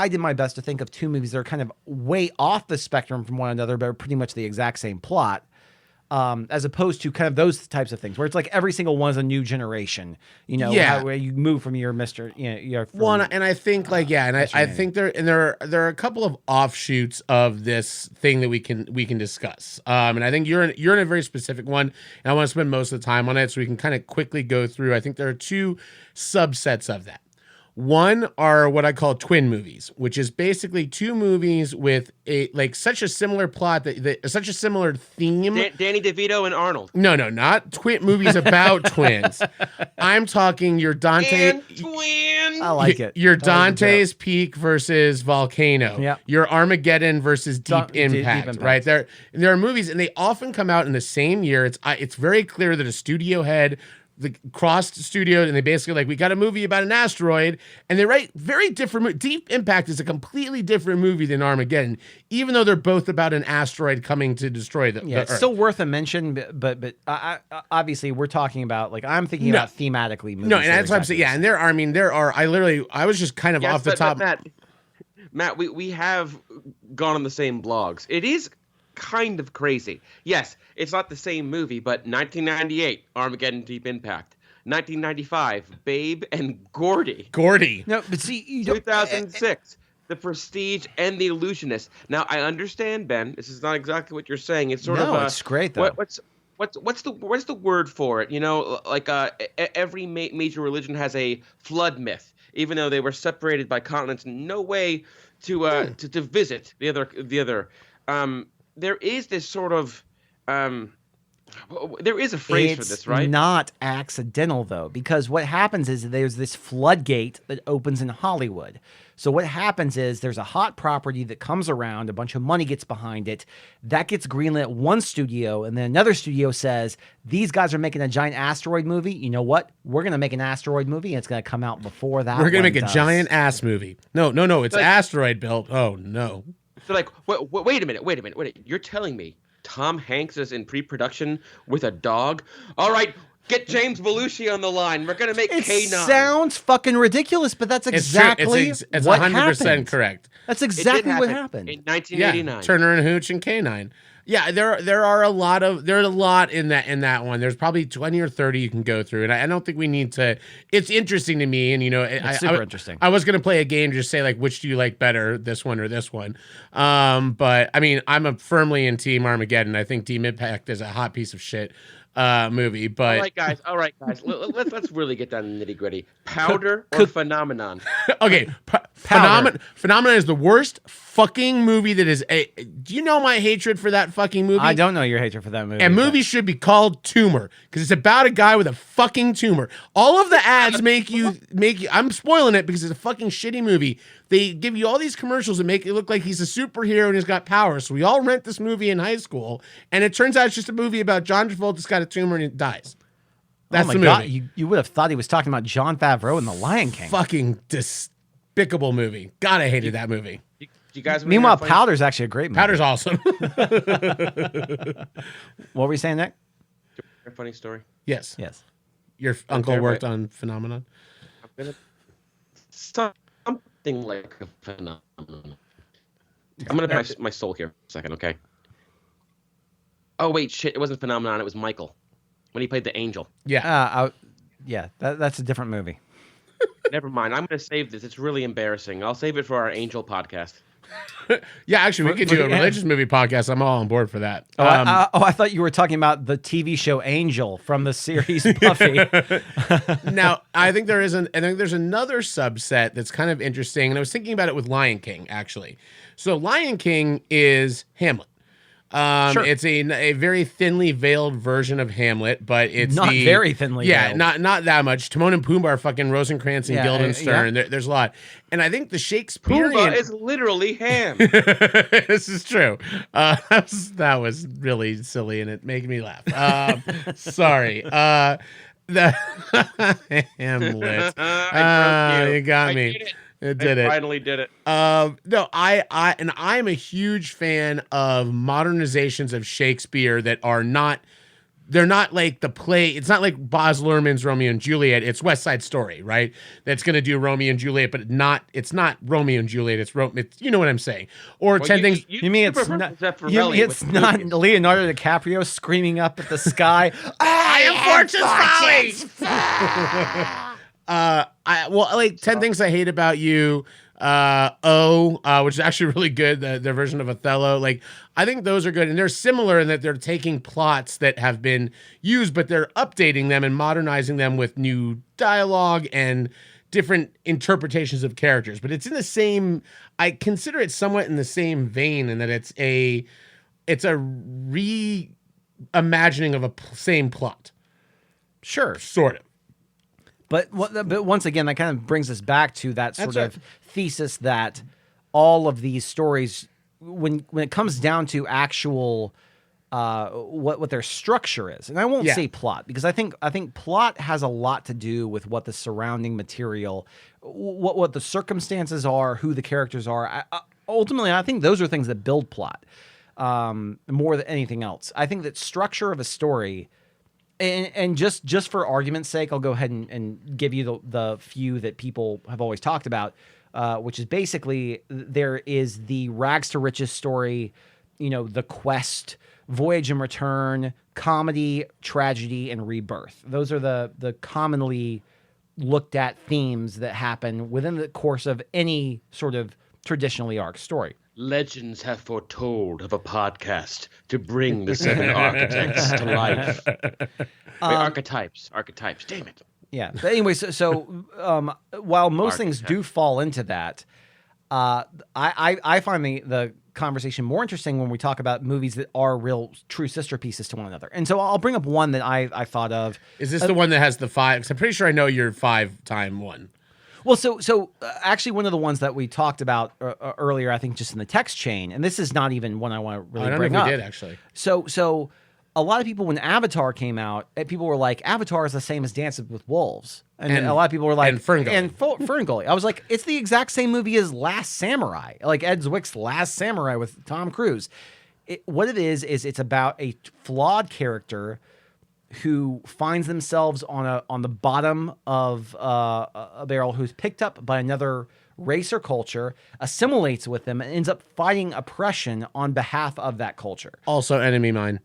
[SPEAKER 6] did my best to think of 2 movies that are kind of way off the spectrum from one another, but are pretty much the exact same plot. As opposed to kind of those types of things where it's like every single one is a new generation,
[SPEAKER 1] Yeah.
[SPEAKER 6] where you move from your Mr.
[SPEAKER 1] One, and I think I think there are a couple of offshoots of this thing that we can discuss. And I think you're in a very specific one, and I want to spend most of the time on it so we can kind of quickly go through. I think there are 2 subsets of that. One are what I call twin movies, which is basically two movies with such a similar plot that such a similar theme.
[SPEAKER 7] Danny DeVito and Arnold.
[SPEAKER 1] No, not twin movies about twins. I'm talking your Dante
[SPEAKER 7] And twins.
[SPEAKER 6] I like it.
[SPEAKER 1] Your
[SPEAKER 6] I like the
[SPEAKER 1] Dante's
[SPEAKER 6] joke.
[SPEAKER 1] Peak versus Volcano.
[SPEAKER 6] Yep.
[SPEAKER 1] Your Armageddon versus Deep
[SPEAKER 6] Deep
[SPEAKER 1] Impact.
[SPEAKER 6] Impact.
[SPEAKER 1] Right there are movies, and they often come out in the same year. It's very clear that a studio head crossed studio, and they basically we got a movie about an asteroid, and they write very different. Deep Impact is a completely different movie than Armageddon, even though they're both about an asteroid coming to destroy the
[SPEAKER 6] Yeah, it's
[SPEAKER 1] Earth.
[SPEAKER 6] still worth a mention, but I obviously we're talking about I'm thinking about thematically movies.
[SPEAKER 1] No, and
[SPEAKER 6] that are
[SPEAKER 1] that's what I'm saying. Yeah, and there are. I was just kind of off the top.
[SPEAKER 7] Matt, we have gone on the same blogs. It is kind of crazy. Yes, it's not the same movie, but 1998, Armageddon Deep Impact. 1995, Babe and Gordy.
[SPEAKER 6] No, but see, you don't,
[SPEAKER 7] 2006, The Prestige and The Illusionist. Now, I understand, Ben. This is not exactly what you're saying. It's sort of
[SPEAKER 6] it's great though.
[SPEAKER 7] What's the word for it? Every major religion has a flood myth, even though they were separated by continents, no way to visit the other. There is this sort of there is a phrase for this, right?
[SPEAKER 6] It's not accidental though, because what happens is there's this floodgate that opens in Hollywood. So what happens is there's a hot property that comes around, a bunch of money gets behind it, that gets greenlit at one studio, and then another studio says, these guys are making a giant asteroid movie. You know what? We're going to make an asteroid movie, and it's going to come out before that.
[SPEAKER 1] We're going to make a giant ass movie. No, it's asteroid built. Oh, no.
[SPEAKER 7] So wait a minute. You're telling me Tom Hanks is in pre-production with a dog? All right, get James Belushi on the line. We're going to make
[SPEAKER 6] It
[SPEAKER 7] K9.
[SPEAKER 6] sounds fucking ridiculous, but that's exactly
[SPEAKER 1] it's
[SPEAKER 6] what
[SPEAKER 1] 100%
[SPEAKER 6] happened.
[SPEAKER 1] correct.
[SPEAKER 6] That's
[SPEAKER 7] It did
[SPEAKER 6] exactly what
[SPEAKER 7] happen
[SPEAKER 6] happened.
[SPEAKER 7] in 1989.
[SPEAKER 1] Yeah, Turner and Hooch and K9. Yeah, there's a lot in that one. There's probably 20 or 30 you can go through, and I don't think we need to. It's interesting to me, and
[SPEAKER 6] It's super interesting.
[SPEAKER 1] I was gonna play a game, just say which do you like better, this one or this one. But I mean, I'm firmly in Team Armageddon. I think Deep Impact is a hot piece of shit movie. But
[SPEAKER 7] all right, guys. Let's really get down to the nitty gritty. Powder or Phenomenon?
[SPEAKER 1] okay, Phenomenon is the worst fucking movie that is. Do you know my hatred for that fucking movie?
[SPEAKER 6] I don't know your hatred for that movie.
[SPEAKER 1] And movies should be called Tumor because it's about a guy with a fucking tumor. All of the ads make you. I'm spoiling it because it's a fucking shitty movie. They give you all these commercials that make it look like he's a superhero and he's got powers. So we all rent this movie in high school, and it turns out it's just a movie about John Travolta's got a tumor and he dies. That's
[SPEAKER 6] oh my
[SPEAKER 1] the movie.
[SPEAKER 6] God, you would have thought he was talking about Jon Favreau in The Lion King.
[SPEAKER 1] Fucking despicable movie. God, I hated that movie.
[SPEAKER 7] Do you guys?
[SPEAKER 6] Meanwhile, Powder's actually a great movie.
[SPEAKER 1] Powder's awesome.
[SPEAKER 6] What were you saying, Nick?
[SPEAKER 7] A funny story.
[SPEAKER 1] Yes.
[SPEAKER 6] Yes.
[SPEAKER 1] Your uncle worked on Phenomenon.
[SPEAKER 7] I'm gonna something like a phenomenon. I'm gonna put my soul here for a second, okay? Oh wait, shit! It wasn't Phenomenon. It was Michael when he played the angel.
[SPEAKER 1] Yeah.
[SPEAKER 6] That's a different movie.
[SPEAKER 7] Never mind. I'm gonna save this. It's really embarrassing. I'll save it for our angel podcast.
[SPEAKER 1] Yeah, actually, we could do a religious movie podcast. I'm all on board for that.
[SPEAKER 6] I thought you were talking about the TV show Angel from the series Buffy.
[SPEAKER 1] Now, I think there's another subset that's kind of interesting, and I was thinking about it with Lion King, actually. So Lion King is Hamlet.
[SPEAKER 6] Sure.
[SPEAKER 1] It's a very thinly veiled version of Hamlet, but it's
[SPEAKER 6] Not very thinly veiled.
[SPEAKER 1] not that much. Timon and Pumbaa are fucking Rosencrantz and Guildenstern.
[SPEAKER 6] yeah.
[SPEAKER 1] There's a lot, and I think the Shakespearean
[SPEAKER 7] Pumbaa is literally ham.
[SPEAKER 1] This is true. That was really silly, and it made me laugh. Sorry. The Hamlet. You got me. It did it.
[SPEAKER 7] Finally did it.
[SPEAKER 1] No, I'm a huge fan of modernizations of Shakespeare that are not. They're not like the play. It's not like Baz Luhrmann's Romeo and Juliet. It's West Side Story, right? That's going to do Romeo and Juliet, but it's not Romeo and Juliet. It's you know what I'm saying? Or 10 things.
[SPEAKER 6] You mean it's not Leonardo DiCaprio screaming up at the sky?
[SPEAKER 1] I am Fortune's Folly. 10 Things I Hate About You. Which is actually really good. Their version of Othello. I think those are good, and they're similar in that they're taking plots that have been used, but they're updating them and modernizing them with new dialogue and different interpretations of characters, but it's in the same. I consider it somewhat in the same vein in that it's a reimagining of a same plot.
[SPEAKER 6] Sure,
[SPEAKER 1] Sort of.
[SPEAKER 6] but once again, that kind of brings us back to that sort of thesis that all of these stories, when it comes down to actual what their structure is, and I won't say plot, because I think plot has a lot to do with what the surrounding material, what the circumstances are, who the characters are. Ultimately, I think those are things that build plot more than anything else. I think that structure of a story, and just for argument's sake, I'll go ahead and give you the few that people have always talked about, which is basically there is the rags to riches story, the quest, voyage and return, comedy, tragedy, and rebirth. Those are the commonly looked at themes that happen within the course of any sort of traditionally arc story.
[SPEAKER 7] Legends have foretold of a podcast to bring the 7 architects to life. Wait, archetypes. Damn it.
[SPEAKER 6] Yeah. But anyway, so while most things do fall into that, I find the conversation more interesting when we talk about movies that are real true sister pieces to one another. And so I'll bring up one that I thought of.
[SPEAKER 1] Is this the one that has the 5? Because I'm pretty sure I know your 5-time one.
[SPEAKER 6] Well, so actually, one of the ones that we talked about earlier, I think, just in the text chain, and this is not even one I want to really bring up.
[SPEAKER 1] I don't know if we did actually.
[SPEAKER 6] So a lot of people, when Avatar came out, people were like, Avatar is the same as Dances with Wolves, and a lot of people were like,
[SPEAKER 1] and Ferngully.
[SPEAKER 6] Ferngully. I was like, it's the exact same movie as Last Samurai, like Ed Zwick's Last Samurai with Tom Cruise. What it is it's about a flawed character who finds themselves on the bottom of a barrel, who's picked up by another race or culture, assimilates with them, and ends up fighting oppression on behalf of that culture.
[SPEAKER 1] Also Enemy Mine.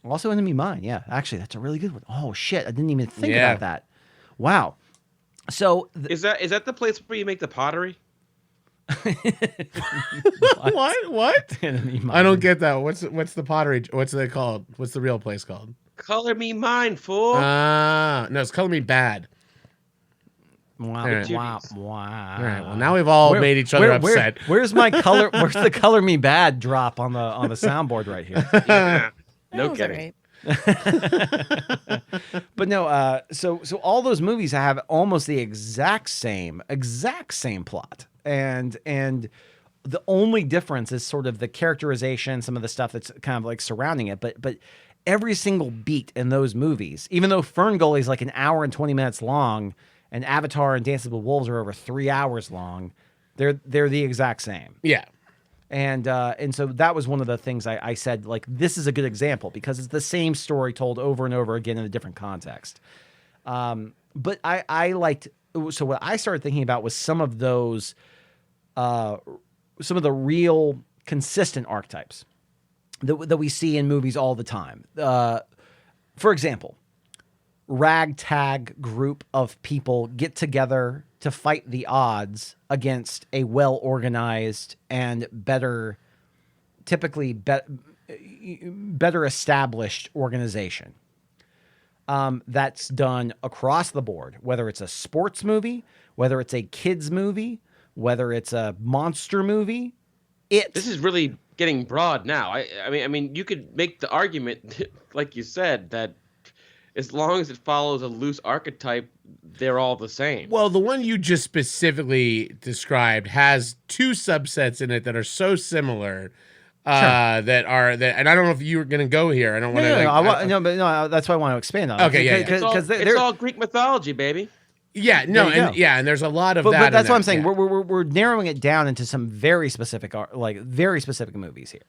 [SPEAKER 6] Also Enemy Mine, yeah. Actually, that's a really good one. Oh, shit. I didn't even think about that. Wow. So...
[SPEAKER 7] Is that the place where you make the pottery?
[SPEAKER 1] What?
[SPEAKER 6] Enemy Mine.
[SPEAKER 1] I don't get that. What's the pottery? What's it called? What's the real place called?
[SPEAKER 7] Color Me Mine, fool.
[SPEAKER 1] No, it's Color Me Bad.
[SPEAKER 6] Wow.
[SPEAKER 1] All right.
[SPEAKER 6] Wow.
[SPEAKER 1] All right. Well, now we've all made each other upset.
[SPEAKER 6] Where's my color? Where's the Color Me Bad drop on the soundboard right here?
[SPEAKER 7] Yeah.
[SPEAKER 9] That
[SPEAKER 7] No
[SPEAKER 9] was
[SPEAKER 7] kidding.
[SPEAKER 9] alright.
[SPEAKER 6] But no, so all those movies have almost the exact same plot, and the only difference is sort of the characterization, some of the stuff that's kind of like surrounding it. But every single beat in those movies, even though Ferngully is like an hour and 20 minutes long, and Avatar and Dances with Wolves are over 3 hours long, they're the exact same.
[SPEAKER 1] Yeah.
[SPEAKER 6] And so that was one of the things I said, like, this is a good example because it's the same story told over and over again in a different context. But I liked, so what I started thinking about was some of those, some of the real consistent archetypes that we see in movies all the time. For example, ragtag group of people get together to fight the odds against a well-organized and typically better established organization. That's done across the board, whether it's a sports movie, whether it's a kids movie, whether it's a monster movie.
[SPEAKER 7] This is really getting broad now. I mean, you could make the argument, like you said, that as long as it follows a loose archetype, they're all the same.
[SPEAKER 1] Well, the one you just specifically described has 2 subsets in it that are so similar and I don't know if you were going to go here. I don't want to.
[SPEAKER 6] That's why I want to expand on.
[SPEAKER 1] Okay,
[SPEAKER 6] it.
[SPEAKER 7] It's all Greek mythology, baby.
[SPEAKER 1] Yeah, no, and there's a lot of that.
[SPEAKER 6] But that's what I'm saying.
[SPEAKER 1] Yeah.
[SPEAKER 6] We're narrowing it down into some very specific movies here.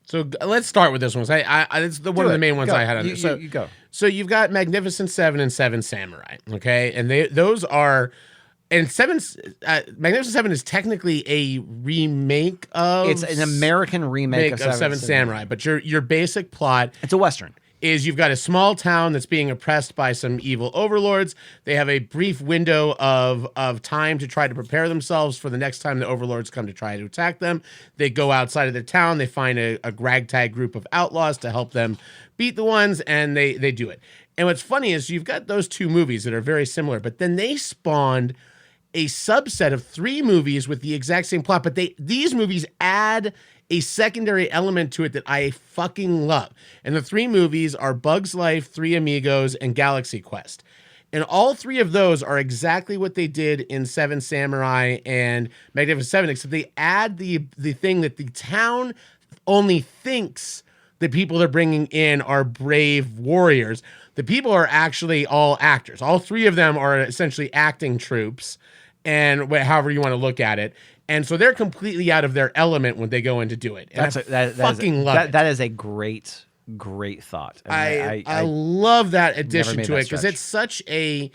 [SPEAKER 1] So let's start with this one. It's one of the main ones I had on there.
[SPEAKER 6] You go.
[SPEAKER 1] So you've got Magnificent Seven and Seven Samurai, okay? And those are... And Magnificent Seven is technically a remake of...
[SPEAKER 6] It's an American remake of
[SPEAKER 1] Seven Samurai. But your basic plot...
[SPEAKER 6] It's a Western.
[SPEAKER 1] Is you've got a small town that's being oppressed by some evil overlords. They have a brief window of time to try to prepare themselves for the next time the overlords come to try to attack them. They go outside of their town. They find a ragtag group of outlaws to help them beat the ones, and they do it. And what's funny is you've got those two movies that are very similar, but then they spawned a subset of 3 movies with the exact same plot, but these movies add a secondary element to it that I fucking love. And the 3 movies are Bugs Life, Three Amigos, and Galaxy Quest. And all 3 of those are exactly what they did in Seven Samurai and Magnificent Seven, except they add the thing that the town only thinks the people they're bringing in are brave warriors. The people are actually all actors. All 3 of them are essentially acting troops, and however you want to look at it. And so they're completely out of their element when they go in to do it. And I fucking love it.
[SPEAKER 6] That is a great thought.
[SPEAKER 1] I love that addition to it because it's such a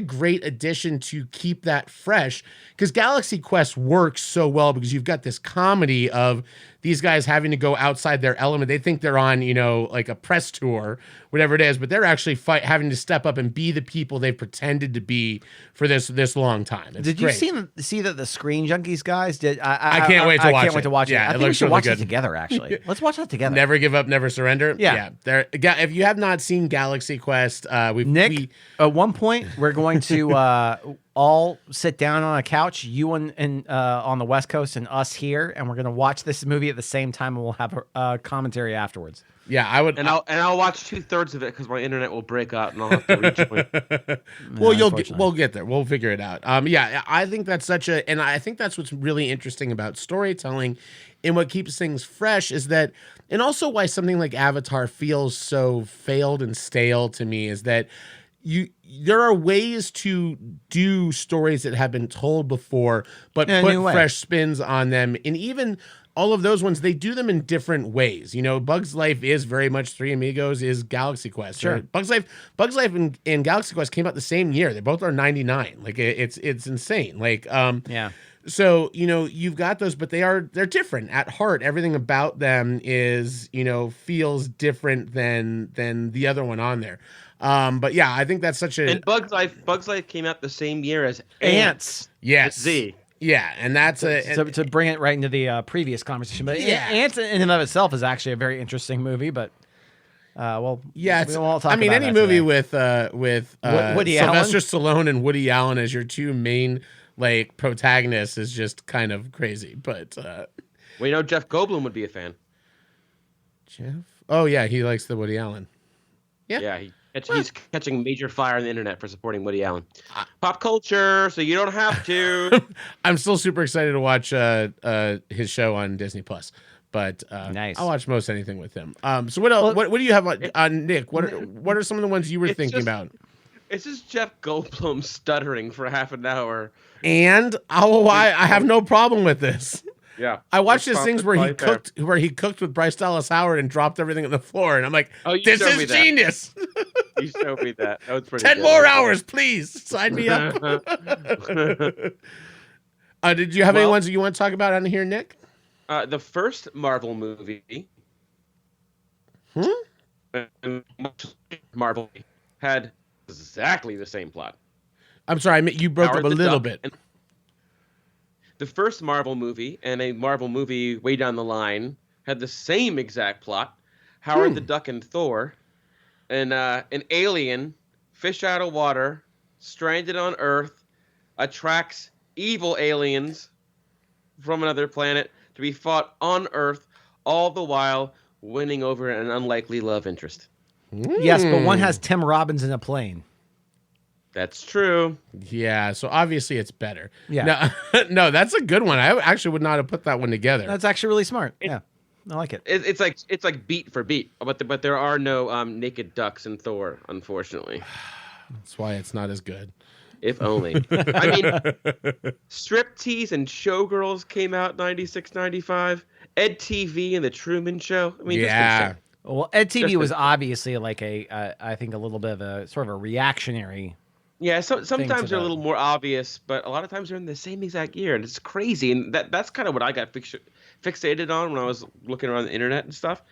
[SPEAKER 1] great addition to keep that fresh, because Galaxy Quest works so well because you've got this comedy of these guys having to go outside their element. They think they're on, like a press tour, whatever it is, but they're actually having to step up and be the people they've pretended to be for this long time. It's
[SPEAKER 6] Did
[SPEAKER 1] great.
[SPEAKER 6] you see that the Screen Junkies guys did?
[SPEAKER 1] I can't wait to watch it.
[SPEAKER 6] I can't wait to watch it.
[SPEAKER 1] Yeah,
[SPEAKER 6] I think we should watch it together, actually. Let's watch that together.
[SPEAKER 1] Never give up, never surrender.
[SPEAKER 6] Yeah.
[SPEAKER 1] If you have not seen Galaxy Quest,
[SPEAKER 6] Nick, at one point we're going to all sit down on a couch, you and on the West Coast and us here, and we're going to watch this movie at the same time, and we'll have a commentary afterwards.
[SPEAKER 1] Yeah, I would,
[SPEAKER 7] and I'll watch 2/3 of it because my internet will break out and I'll have to rejoin.
[SPEAKER 1] Well, we'll get there. We'll figure it out. Yeah, I think that's and I think that's what's really interesting about storytelling, and what keeps things fresh is that, and also why something like Avatar feels so failed and stale to me is that there are ways to do stories that have been told before, but put fresh spins on them. And even all of those ones, they do them in different ways. Bugs Life is very much Three Amigos is Galaxy Quest.
[SPEAKER 6] Sure.
[SPEAKER 1] Bugs Life and Galaxy Quest came out the same year. They both are 99. Like it's insane. Like,
[SPEAKER 6] yeah.
[SPEAKER 1] So, you've got those, but they're different at heart. Everything about them is, feels different than the other one on there. But yeah, I think that's such a...
[SPEAKER 7] And Bugs Life came out the same year as Ants.
[SPEAKER 1] Yes.
[SPEAKER 7] Z.
[SPEAKER 1] Yeah, and that's
[SPEAKER 6] to bring it right into the previous conversation. But yeah. Ants in and of itself is actually a very interesting movie, but...
[SPEAKER 1] yeah,
[SPEAKER 6] we won't talk about
[SPEAKER 1] any movie
[SPEAKER 6] today.
[SPEAKER 1] with
[SPEAKER 6] Woody
[SPEAKER 1] Sylvester Stallone and Woody Allen as your 2 main protagonists is just kind of crazy. But
[SPEAKER 7] Jeff Goldblum would be a fan.
[SPEAKER 1] Jeff? Oh yeah, he likes the Woody Allen.
[SPEAKER 7] Yeah, he's catching major fire on the internet for supporting Woody Allen. Pop culture, so you don't have to.
[SPEAKER 1] I'm still super excited to watch his show on Disney Plus. But
[SPEAKER 6] nice.
[SPEAKER 1] I'll watch most anything with him. So what else? What do you have on Nick? What are some of the ones you were thinking about?
[SPEAKER 7] It's just Jeff Goldblum stuttering for half an hour.
[SPEAKER 1] And I have no problem with this.
[SPEAKER 7] Yeah,
[SPEAKER 1] I watched his things where he cooked with Bryce Dallas Howard and dropped everything on the floor, and I'm like, this is genius.
[SPEAKER 7] You showed me that. That was pretty
[SPEAKER 1] 10
[SPEAKER 7] good.
[SPEAKER 1] more hours, please. Sign me up. Did you have any ones that you want to talk about on here, Nick?
[SPEAKER 7] The first Marvel movie, Marvel had exactly the same plot.
[SPEAKER 1] I'm sorry, you broke up a little bit.
[SPEAKER 7] The first Marvel movie and a Marvel movie way down the line had the same exact plot. Howard the Duck and Thor, and an alien, fish out of water, stranded on Earth, attracts evil aliens from another planet to be fought on Earth, all the while winning over an unlikely love interest.
[SPEAKER 6] Yes, but one has Tim Robbins in a plane.
[SPEAKER 7] That's true.
[SPEAKER 1] Yeah, so obviously it's better.
[SPEAKER 6] Yeah.
[SPEAKER 1] No, that's a good one. I actually would not have put that one together.
[SPEAKER 6] That's actually really smart. Yeah, I like it.
[SPEAKER 7] It's like beat for beat, but there are no naked ducks in Thor, unfortunately.
[SPEAKER 1] That's why it's not as good.
[SPEAKER 7] If only. I mean, Striptease and Showgirls came out 96, 95. Ed TV and The Truman Show. I mean,
[SPEAKER 1] yeah.
[SPEAKER 6] Well, Ed TV was obviously like I think a little bit of a sort of a reactionary.
[SPEAKER 7] Yeah, so sometimes they're a little more obvious, but a lot of times they're in the same exact year, and it's crazy. And that's kind of what I got fixated on when I was looking around the internet and stuff.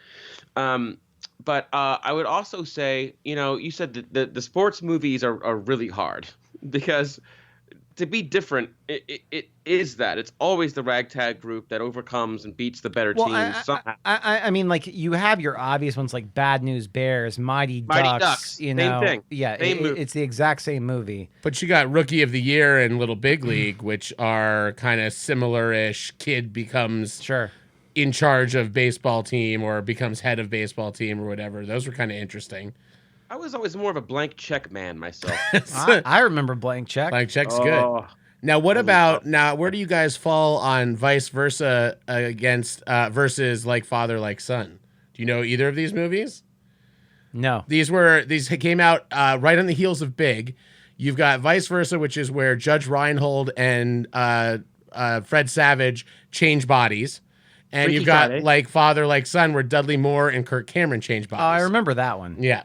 [SPEAKER 7] But I would also say, you said that the sports movies are really hard because to be different, it is that. It's always the ragtag group that overcomes and beats the better teams somehow.
[SPEAKER 6] I mean, like, you have your obvious ones like Bad News Bears, Mighty Ducks. You know,
[SPEAKER 7] Same thing.
[SPEAKER 6] Yeah,
[SPEAKER 7] Movie.
[SPEAKER 6] it's the exact same movie.
[SPEAKER 1] But you got Rookie of the Year and Little Big League, which are kind of similar-ish. Kid becomes in charge of baseball team or becomes head of baseball team or whatever. Those were kind of interesting.
[SPEAKER 7] I was always more of a blank check man myself.
[SPEAKER 6] I remember Blank Check.
[SPEAKER 1] Blank Check's good. Now, what about where do you guys fall on vice versa against versus Like Father, Like Son? Do you know either of these movies?
[SPEAKER 6] No.
[SPEAKER 1] These came out right on the heels of Big. You've got Vice Versa, which is where Judge Reinhold and Fred Savage change bodies. And
[SPEAKER 7] Freaky
[SPEAKER 1] you've got
[SPEAKER 7] Friday.
[SPEAKER 1] Like Father, Like Son, where Dudley Moore and Kirk Cameron change bodies.
[SPEAKER 6] Oh, I remember that one.
[SPEAKER 1] Yeah.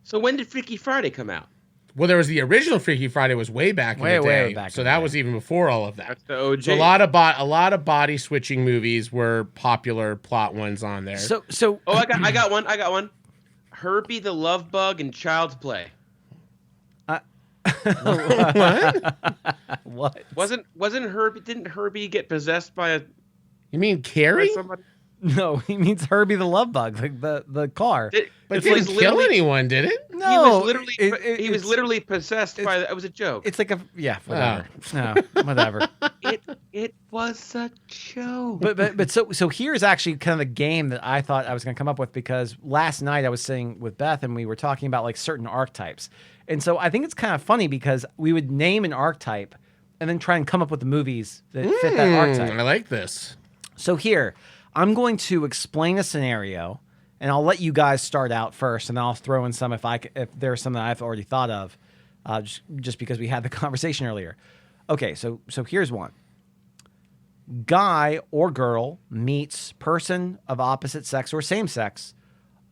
[SPEAKER 7] So when did Freaky Friday come out?
[SPEAKER 1] Well, there was the original Freaky Friday was way back in the day.
[SPEAKER 6] Way back.
[SPEAKER 1] So that was even before all of that.
[SPEAKER 7] That's the OG.
[SPEAKER 1] So a lot of body switching movies were popular plot ones on there.
[SPEAKER 6] So
[SPEAKER 7] Oh, I got one. Herbie the Love Bug and Child's Play.
[SPEAKER 6] what?
[SPEAKER 7] Wasn't Herbie? Didn't Herbie get possessed by a?
[SPEAKER 1] You mean Carrie?
[SPEAKER 7] Somebody?
[SPEAKER 6] No, he means Herbie the Love Bug, like the car.
[SPEAKER 1] But it didn't kill anyone, did it?
[SPEAKER 6] No,
[SPEAKER 7] he was literally possessed by. It was a joke.
[SPEAKER 6] It's like whatever. No, whatever.
[SPEAKER 7] It was a joke.
[SPEAKER 6] But so here's actually kind of a game that I thought I was going to come up with, because last night I was sitting with Beth and we were talking about like certain archetypes, and so I think it's kind of funny because we would name an archetype and then try and come up with the movies that fit that archetype.
[SPEAKER 1] I like this.
[SPEAKER 6] So here, I'm going to explain a scenario, and I'll let you guys start out first, and then I'll throw in some if there's some that I've already thought of, just because we had the conversation earlier. Okay, so here's one. Guy or girl meets person of opposite sex or same sex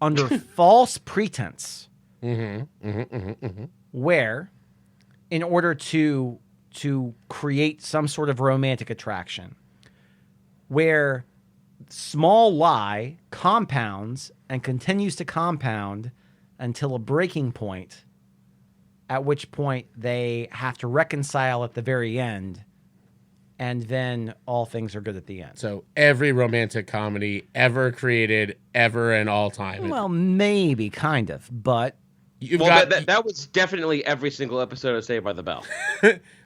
[SPEAKER 6] under false pretense, where, in order to create some sort of romantic attraction, where small lie compounds and continues to compound until a breaking point, at which point they have to reconcile at the very end, and then all things are good at the end.
[SPEAKER 1] So every romantic comedy ever created, ever and all time.
[SPEAKER 6] Well, maybe, kind of, but...
[SPEAKER 7] that was definitely every single episode of Saved by the Bell.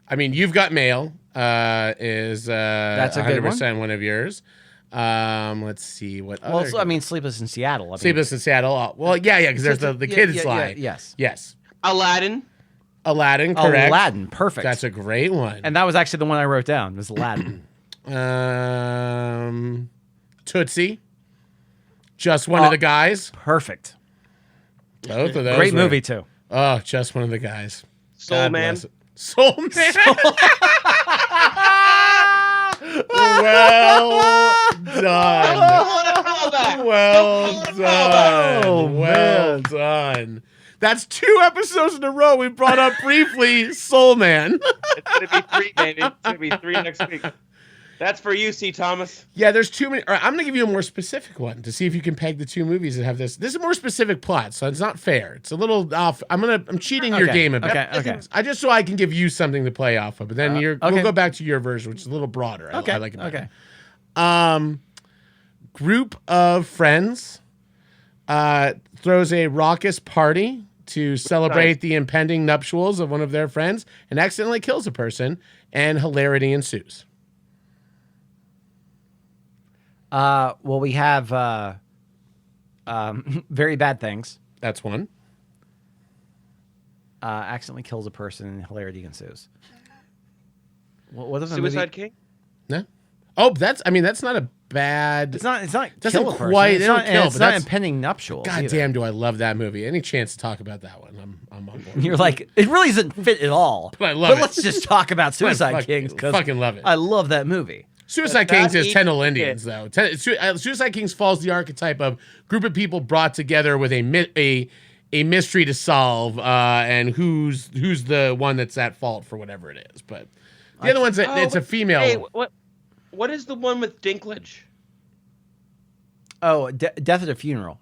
[SPEAKER 1] I mean, You've Got Mail is
[SPEAKER 6] that's a good
[SPEAKER 1] 100% one of yours. Let's see what.
[SPEAKER 6] Well, I mean, Sleepless in Seattle.
[SPEAKER 1] Sleepless in Seattle. Well, yeah, because there's the kids slide.
[SPEAKER 6] Yes.
[SPEAKER 7] Aladdin,
[SPEAKER 1] correct.
[SPEAKER 6] Aladdin, perfect.
[SPEAKER 1] That's a great one.
[SPEAKER 6] And that was actually the one I wrote down. Was Aladdin.
[SPEAKER 1] Tootsie. Just One of the Guys.
[SPEAKER 6] Perfect.
[SPEAKER 1] Both of those.
[SPEAKER 6] Great movie too.
[SPEAKER 1] Oh, Just One of the Guys.
[SPEAKER 7] Soul Man.
[SPEAKER 1] Soul Man. Well done. Well done.
[SPEAKER 6] Oh,
[SPEAKER 1] well done. That's 2 episodes in a row we brought up briefly Soul Man.
[SPEAKER 7] It's going to be 3, baby. It's going to be 3 next week. That's for you, C. Thomas.
[SPEAKER 1] Yeah, there's too many. All right, I'm going to give you a more specific one to see if you can peg the 2 movies that have this. This is a more specific plot, so it's not fair. It's a little off. I'm cheating your game a bit.
[SPEAKER 6] Okay.
[SPEAKER 1] I just so I can give you something to play off of, but then we'll go back to your version, which is a little broader. I like it better. Group of friends throws a raucous party to celebrate the impending nuptials of one of their friends and accidentally kills a person, and hilarity ensues.
[SPEAKER 6] Well, we have Very Bad Things.
[SPEAKER 1] That's one.
[SPEAKER 6] Accidentally kills a person and hilarity ensues. What is the
[SPEAKER 7] Suicide
[SPEAKER 6] movie?
[SPEAKER 7] King?
[SPEAKER 1] No. Oh, that's not a bad.
[SPEAKER 6] It's not.
[SPEAKER 1] Doesn't
[SPEAKER 6] kill a person.
[SPEAKER 1] quite.
[SPEAKER 6] It's
[SPEAKER 1] They don't
[SPEAKER 6] not,
[SPEAKER 1] kill,
[SPEAKER 6] it's
[SPEAKER 1] but
[SPEAKER 6] not
[SPEAKER 1] that's
[SPEAKER 6] impending nuptials.
[SPEAKER 1] God
[SPEAKER 6] either.
[SPEAKER 1] damn, do I love that movie? Any chance to talk about that one? I'm on board.
[SPEAKER 6] You're like, it really doesn't fit at all.
[SPEAKER 1] But I love it.
[SPEAKER 6] Let's just talk about Suicide
[SPEAKER 1] fuck-
[SPEAKER 6] Kings because
[SPEAKER 1] fucking love it.
[SPEAKER 6] I love that movie.
[SPEAKER 1] Suicide
[SPEAKER 7] But
[SPEAKER 1] Kings
[SPEAKER 7] that
[SPEAKER 1] is Tennille
[SPEAKER 7] eats
[SPEAKER 1] Indians, though. Suicide Kings falls the archetype of group of people brought together with a mystery to solve, and who's the one that's at fault for whatever it is. But the other one's it's a female.
[SPEAKER 7] Hey, what is the one with Dinklage?
[SPEAKER 6] Oh, Death at a Funeral.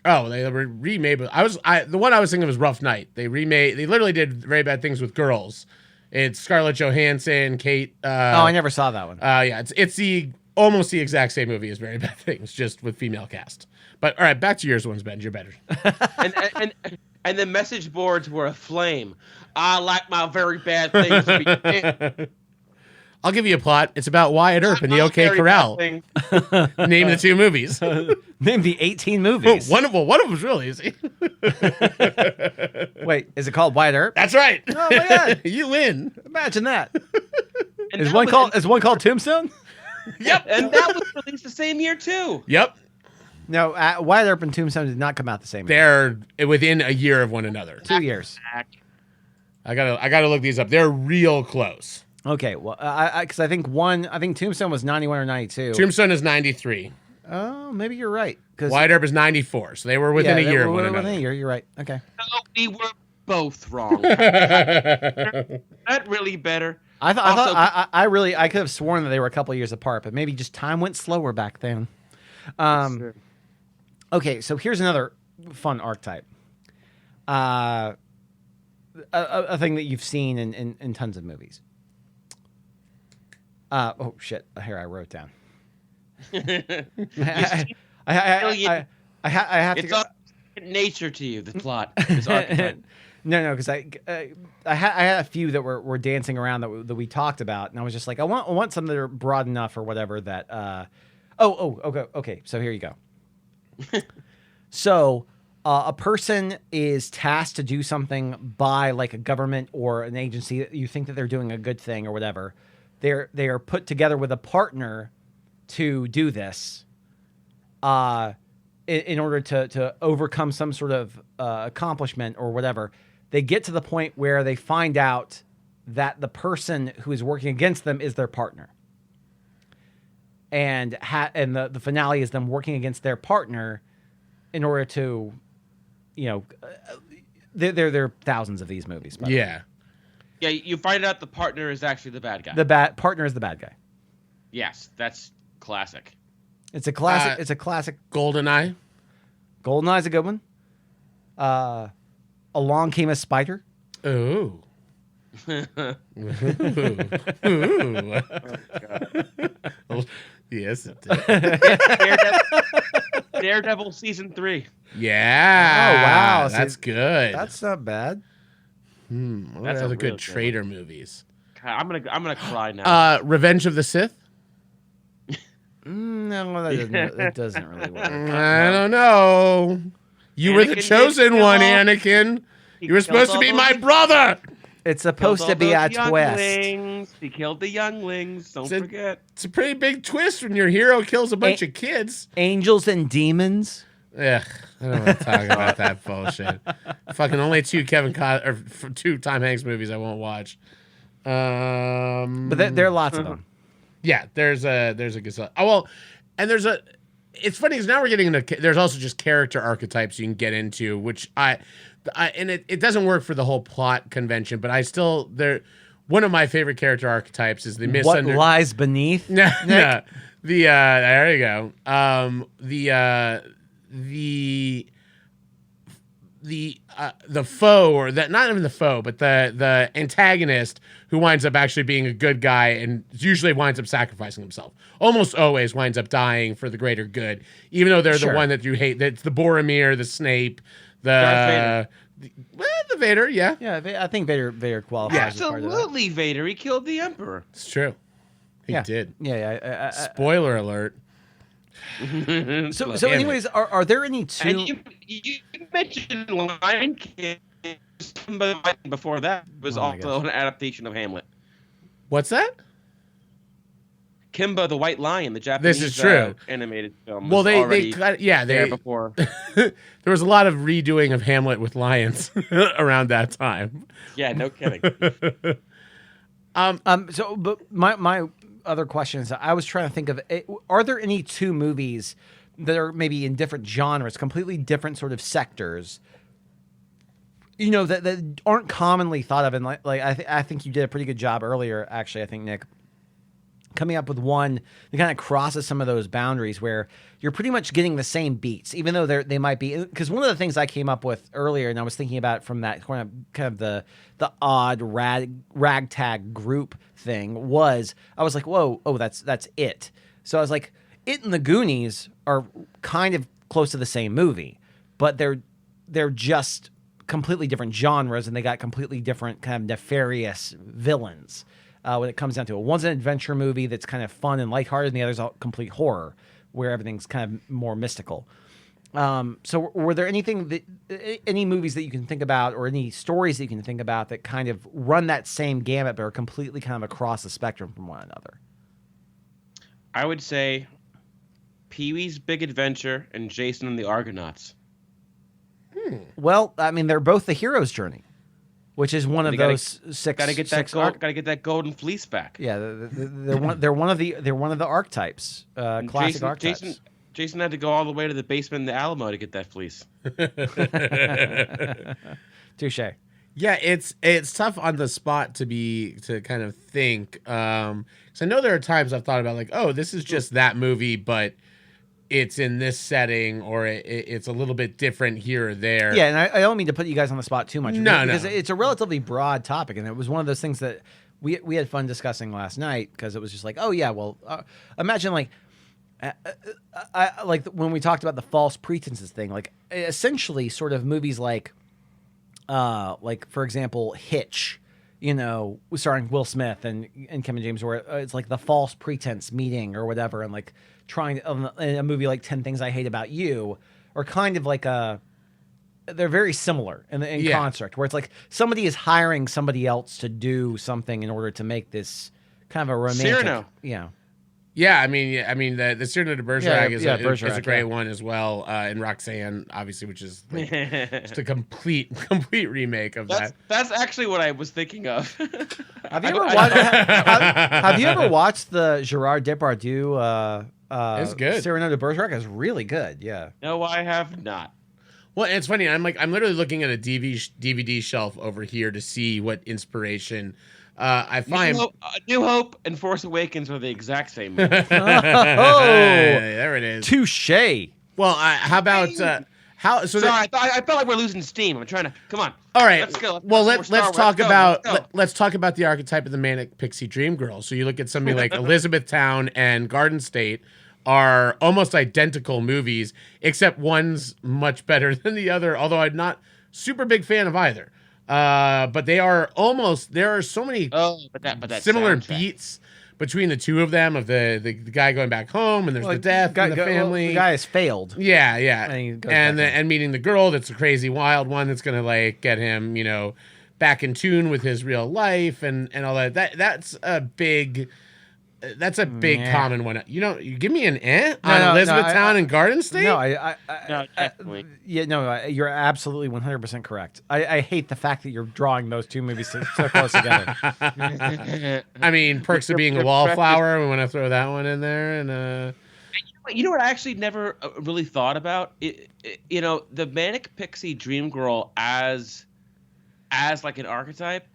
[SPEAKER 1] Oh, they remade. But the one I was thinking was Rough Night. They literally did Very Bad Things with girls It's Scarlett Johansson, Kate.
[SPEAKER 6] I never saw that one.
[SPEAKER 1] Yeah, it's almost the exact same movie as Very Bad Things, just with female cast. But all right, back to yours ones, Ben. You're better.
[SPEAKER 7] and the message boards were aflame. I like my Very Bad Things to be.
[SPEAKER 1] I'll give you a plot. It's about Wyatt Earp and the OK Corral. Name the 2 movies.
[SPEAKER 6] Name the 18 movies.
[SPEAKER 1] One of them's really easy.
[SPEAKER 6] Wait, is it called Wyatt Earp?
[SPEAKER 1] That's right.
[SPEAKER 6] Oh my God,
[SPEAKER 1] you win.
[SPEAKER 6] Imagine that. Is one called Tombstone?
[SPEAKER 7] Yep, and that was released the same year too.
[SPEAKER 1] Yep.
[SPEAKER 6] No, Wyatt Earp and Tombstone did not come out the same
[SPEAKER 1] year. They're within a year of one another.
[SPEAKER 6] 2 years.
[SPEAKER 1] I gotta look these up. They're real close.
[SPEAKER 6] Okay, well, because I think Tombstone was 91 or 92.
[SPEAKER 1] Tombstone is 93.
[SPEAKER 6] Oh, maybe you're right.
[SPEAKER 1] Wyatt Earp is 94, so they were within a year of one another.
[SPEAKER 6] Within a year, you're right. Okay.
[SPEAKER 7] No, we were both wrong. That really better.
[SPEAKER 6] I could have sworn that they were a couple of years apart, but maybe just time went slower back then. Okay, so here's another fun archetype. A thing that you've seen in tons of movies. Oh shit! Here I wrote down. I have
[SPEAKER 7] it's
[SPEAKER 6] to.
[SPEAKER 7] all nature to you. The plot. This archetype.
[SPEAKER 6] No, because I had a few that were dancing around that we talked about, and I was just like, I want some that are broad enough or whatever that. Okay. So here you go. So a person is tasked to do something by like a government or an agency that you think that they're doing a good thing or whatever. They are put together with a partner to do this, in order to overcome some sort of accomplishment or whatever. They get to the point where they find out that the person who is working against them is their partner, and the finale is them working against their partner in order to, there are thousands of these movies. By the way.
[SPEAKER 7] Yeah, you find out the partner is actually the bad guy.
[SPEAKER 6] The partner is the bad guy.
[SPEAKER 7] Yes, that's classic.
[SPEAKER 6] It's a classic. It's a classic.
[SPEAKER 1] GoldenEye.
[SPEAKER 6] GoldenEye's a good one. Along Came a Spider.
[SPEAKER 1] Ooh. Oh, yes, it did.
[SPEAKER 7] Daredevil season 3.
[SPEAKER 1] Yeah.
[SPEAKER 6] Oh wow,
[SPEAKER 1] that's good.
[SPEAKER 6] That's not bad.
[SPEAKER 1] That's a good traitor movies.
[SPEAKER 7] I'm gonna cry now.
[SPEAKER 1] Revenge of the Sith.
[SPEAKER 6] No, that doesn't really work.
[SPEAKER 1] I don't know. You were the chosen one, Anakin. You were supposed to be my brother.
[SPEAKER 6] It's supposed to be a twist.
[SPEAKER 7] He killed the younglings. Don't forget.
[SPEAKER 1] It's a pretty big twist when your hero kills a bunch of kids.
[SPEAKER 6] Angels and demons.
[SPEAKER 1] Ugh, I don't want to talk about that bullshit. Fucking only 2 2 Tom Hanks movies I won't watch.
[SPEAKER 6] But there are lots of them.
[SPEAKER 1] Yeah, there's a gazelle. Oh well, and it's funny because now we're getting into. There's also just character archetypes you can get into, which and it doesn't work for the whole plot convention, but one of my favorite character archetypes is the
[SPEAKER 6] What lies beneath.
[SPEAKER 1] No. There you go. The foe, or that, not even the foe, but the antagonist who winds up actually being a good guy and usually winds up sacrificing himself. Almost always winds up dying for the greater good, even though they're the one that you hate. That's the Boromir, the Snape, the Vader. Yeah,
[SPEAKER 6] I think Vader qualifies.
[SPEAKER 7] Absolutely, Vader. He killed the Emperor.
[SPEAKER 1] It's true. He did.
[SPEAKER 6] Yeah.
[SPEAKER 1] Spoiler alert.
[SPEAKER 6] So anyways, are there any two?
[SPEAKER 7] And you mentioned Lion King, but before that was also an adaptation of Hamlet.
[SPEAKER 1] What's that?
[SPEAKER 7] Kimba the White Lion, the Japanese
[SPEAKER 1] this is true.
[SPEAKER 7] Animated film.
[SPEAKER 1] Well, they
[SPEAKER 7] before.
[SPEAKER 1] There was a lot of redoing of Hamlet with lions around that time.
[SPEAKER 7] Yeah, no kidding.
[SPEAKER 6] So, but my other question is, I was trying to think of, are there any 2 movies that are maybe in different genres, completely different sort of sectors, that aren't commonly thought of? And like I think you did a pretty good job earlier, actually, I think, Nick, coming up with one that kind of crosses some of those boundaries where you're pretty much getting the same beats, even though they might be. Because one of the things I came up with earlier, and I was thinking about from that kind of the odd ragtag group thing, was I was like, whoa, oh, that's it. So I was like, it and the Goonies are kind of close to the same movie, but they're just completely different genres, and they got completely different kind of nefarious villains. When it comes down to it, one's an adventure movie that's kind of fun and lighthearted, and the other's all complete horror, where everything's kind of more mystical. So, were there any movies that you can think about, or any stories that you can think about that kind of run that same gamut, but are completely kind of across the spectrum from one another?
[SPEAKER 7] I would say Pee-wee's Big Adventure and Jason and the Argonauts.
[SPEAKER 6] Well, I mean, they're both the hero's journey, which is one of those six.
[SPEAKER 7] Got to get that golden fleece back.
[SPEAKER 6] Yeah, they're one of the archetypes, classic archetypes.
[SPEAKER 7] Jason had to go all the way to the basement in the Alamo to get that fleece.
[SPEAKER 6] Touche.
[SPEAKER 1] Yeah, it's tough on the spot to kind of think. Because I know there are times I've thought about like, oh, this is just that movie, but it's in this setting, or it's a little bit different here or there.
[SPEAKER 6] Yeah, and I don't mean to put you guys on the spot too much. Because
[SPEAKER 1] No.
[SPEAKER 6] it's a relatively broad topic, and it was one of those things that we had fun discussing last night, because it was just like, oh yeah, well, imagine like, like when we talked about the false pretenses thing, like essentially sort of movies like for example, Hitch, starring Will Smith and Kevin James, where it's like the false pretense meeting or whatever, and like trying a movie like 10 Things I Hate About You, or kind of like they're very similar in construct, where it's like somebody is hiring somebody else to do something in order to make this kind of a romantic.
[SPEAKER 7] Cyrano.
[SPEAKER 6] Yeah.
[SPEAKER 1] Yeah, I mean the Cyrano de Bergerac is a great
[SPEAKER 6] yeah.
[SPEAKER 1] one as well, and Roxanne, obviously, which is like just a complete remake of that.
[SPEAKER 7] That's actually what I was thinking of.
[SPEAKER 6] Have you ever watched the Gerard Depardieu?
[SPEAKER 1] It's good.
[SPEAKER 6] Cyrano de Bergerac is really good. Yeah.
[SPEAKER 7] No, I have not.
[SPEAKER 1] Well, it's funny. I'm literally looking at a DVD shelf over here to see what inspiration. I find
[SPEAKER 7] New Hope and Force Awakens are the exact same movie.
[SPEAKER 1] there it is.
[SPEAKER 6] Touche.
[SPEAKER 1] Well, how about how? So
[SPEAKER 7] Sorry, I felt like we're losing steam. I'm trying to come on.
[SPEAKER 1] All right.
[SPEAKER 7] Let's go.
[SPEAKER 1] Well, let's talk about
[SPEAKER 7] let's
[SPEAKER 1] the archetype of the manic pixie dream girl. So you look at something like Elizabethtown and Garden State are almost identical movies, except one's much better than the other. Although I'm not super big fan of either. But there are so many similar beats between the two of them, of the guy going back home, and there's the death in the family.
[SPEAKER 6] The guy has failed.
[SPEAKER 1] Yeah. And meeting the girl that's a crazy wild one that's gonna like get him, back in tune with his real life and all that. That's a big common one. You give me an on Elizabethtown and Garden State?
[SPEAKER 6] No,
[SPEAKER 7] No, definitely.
[SPEAKER 6] You're absolutely 100% correct. I hate the fact that you're drawing those two movies so close together.
[SPEAKER 1] I mean, Perks of Being a Wallflower. We want to throw that one in there, and
[SPEAKER 7] You know what I actually never really thought about? The manic pixie dream girl as like an archetype.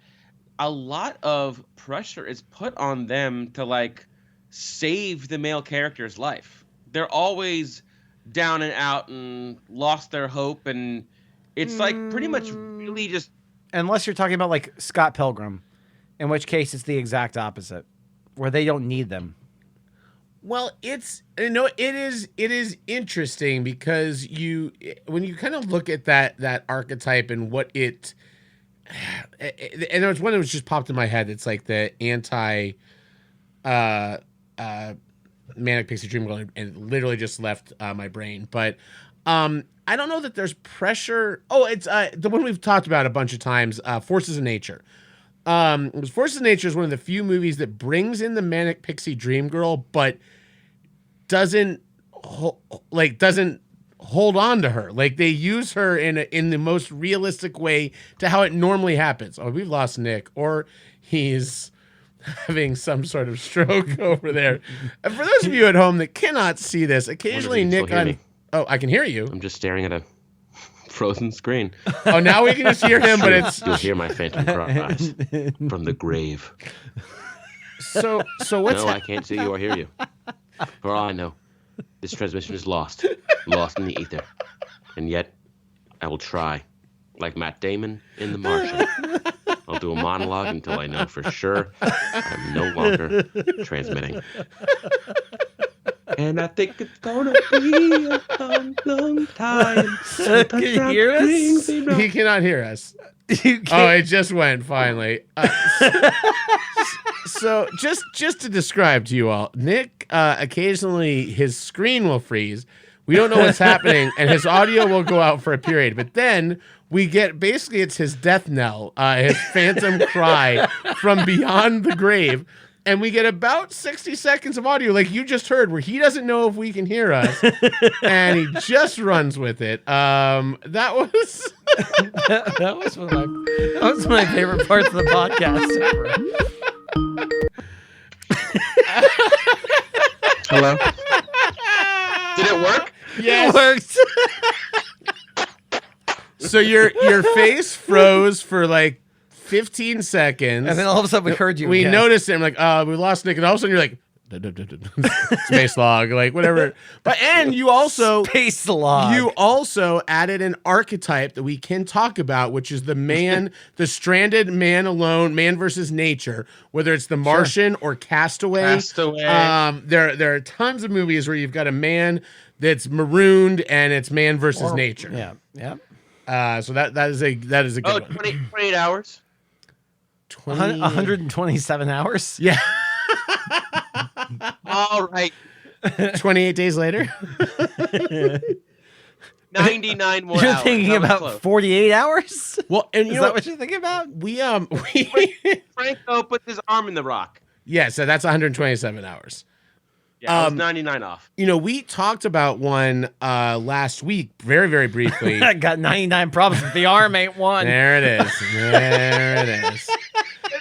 [SPEAKER 7] A lot of pressure is put on them to like save the male character's life. They're always down and out and lost their hope, and it's like pretty much really just.
[SPEAKER 6] Unless you're talking about like Scott Pilgrim, in which case it's the exact opposite, where they don't need them.
[SPEAKER 1] Well, it is interesting because when you kind of look at that archetype and what it. And there was one that was just popped in my head. It's like the anti manic pixie dream girl, and it literally just left my brain. But I don't know that there's pressure. Oh, it's the one we've talked about a bunch of times. Forces of Nature. Forces of Nature is one of the few movies that brings in the manic pixie dream girl, but doesn't hold on to her. Like, they use her in the most realistic way to how it normally happens. Oh, we've lost Nick, or he's having some sort of stroke over there. And for those of you at home that cannot see this, occasionally Nick oh, I can hear you.
[SPEAKER 7] I'm just staring at a frozen screen.
[SPEAKER 1] Oh, now we can just hear him, but it's
[SPEAKER 7] you'll hear my phantom cries from the grave.
[SPEAKER 1] So what's
[SPEAKER 7] No, I can't see you or hear you. For all I know, this transmission is lost in the ether. And yet, I will try, like Matt Damon in The Martian. I'll do a monologue until I know for sure I'm no longer transmitting. And I think it's gonna be a long, long time.
[SPEAKER 6] Can you hear us?
[SPEAKER 1] He cannot hear us.
[SPEAKER 6] You
[SPEAKER 1] Oh, it just went finally. So just to describe to you all, Nick occasionally his screen will freeze. We don't know what's happening, and his audio will go out for a period. But then we get basically it's his death knell, his phantom cry from beyond the grave. And we get about 60 seconds of audio, like you just heard, where he doesn't know if we can hear us, and he just runs with it. That was
[SPEAKER 6] that was my favorite parts of the podcast ever.
[SPEAKER 7] Hello? Did it work?
[SPEAKER 1] Yes.
[SPEAKER 6] It worked.
[SPEAKER 1] So your face froze for like 15 seconds,
[SPEAKER 6] And then all of a sudden we heard you.
[SPEAKER 1] we
[SPEAKER 6] again.
[SPEAKER 1] noticed it. I'm like, we lost Nick, and all of a sudden you're like, space log, like whatever. But and you also
[SPEAKER 6] Space log.
[SPEAKER 1] You also added an archetype that we can talk about, which is the man, the stranded man alone, man versus nature, whether it's The Martian or Castaway.
[SPEAKER 7] Castaway.
[SPEAKER 1] There are tons of movies where you've got a man that's marooned and it's man versus nature.
[SPEAKER 6] Yeah.
[SPEAKER 1] So that is a good
[SPEAKER 7] Oh,
[SPEAKER 1] one.
[SPEAKER 7] 28 hours?
[SPEAKER 6] 127 hours.
[SPEAKER 1] Yeah.
[SPEAKER 7] All right.
[SPEAKER 1] 28 days later.
[SPEAKER 7] 99 more
[SPEAKER 6] You're
[SPEAKER 7] hours.
[SPEAKER 6] thinking
[SPEAKER 7] That was
[SPEAKER 6] about
[SPEAKER 7] close.
[SPEAKER 6] 48 hours?
[SPEAKER 1] Well, and you
[SPEAKER 6] Is
[SPEAKER 1] know
[SPEAKER 6] that what you're thinking about?
[SPEAKER 1] we
[SPEAKER 7] Franco put his arm in the rock.
[SPEAKER 1] yeah, so that's 127 hours.
[SPEAKER 7] Yeah, I was 99 off.
[SPEAKER 1] You know, we talked about one last week, very, very briefly.
[SPEAKER 6] I got 99 problems with the arm, ain't one.
[SPEAKER 1] There it is. There it is.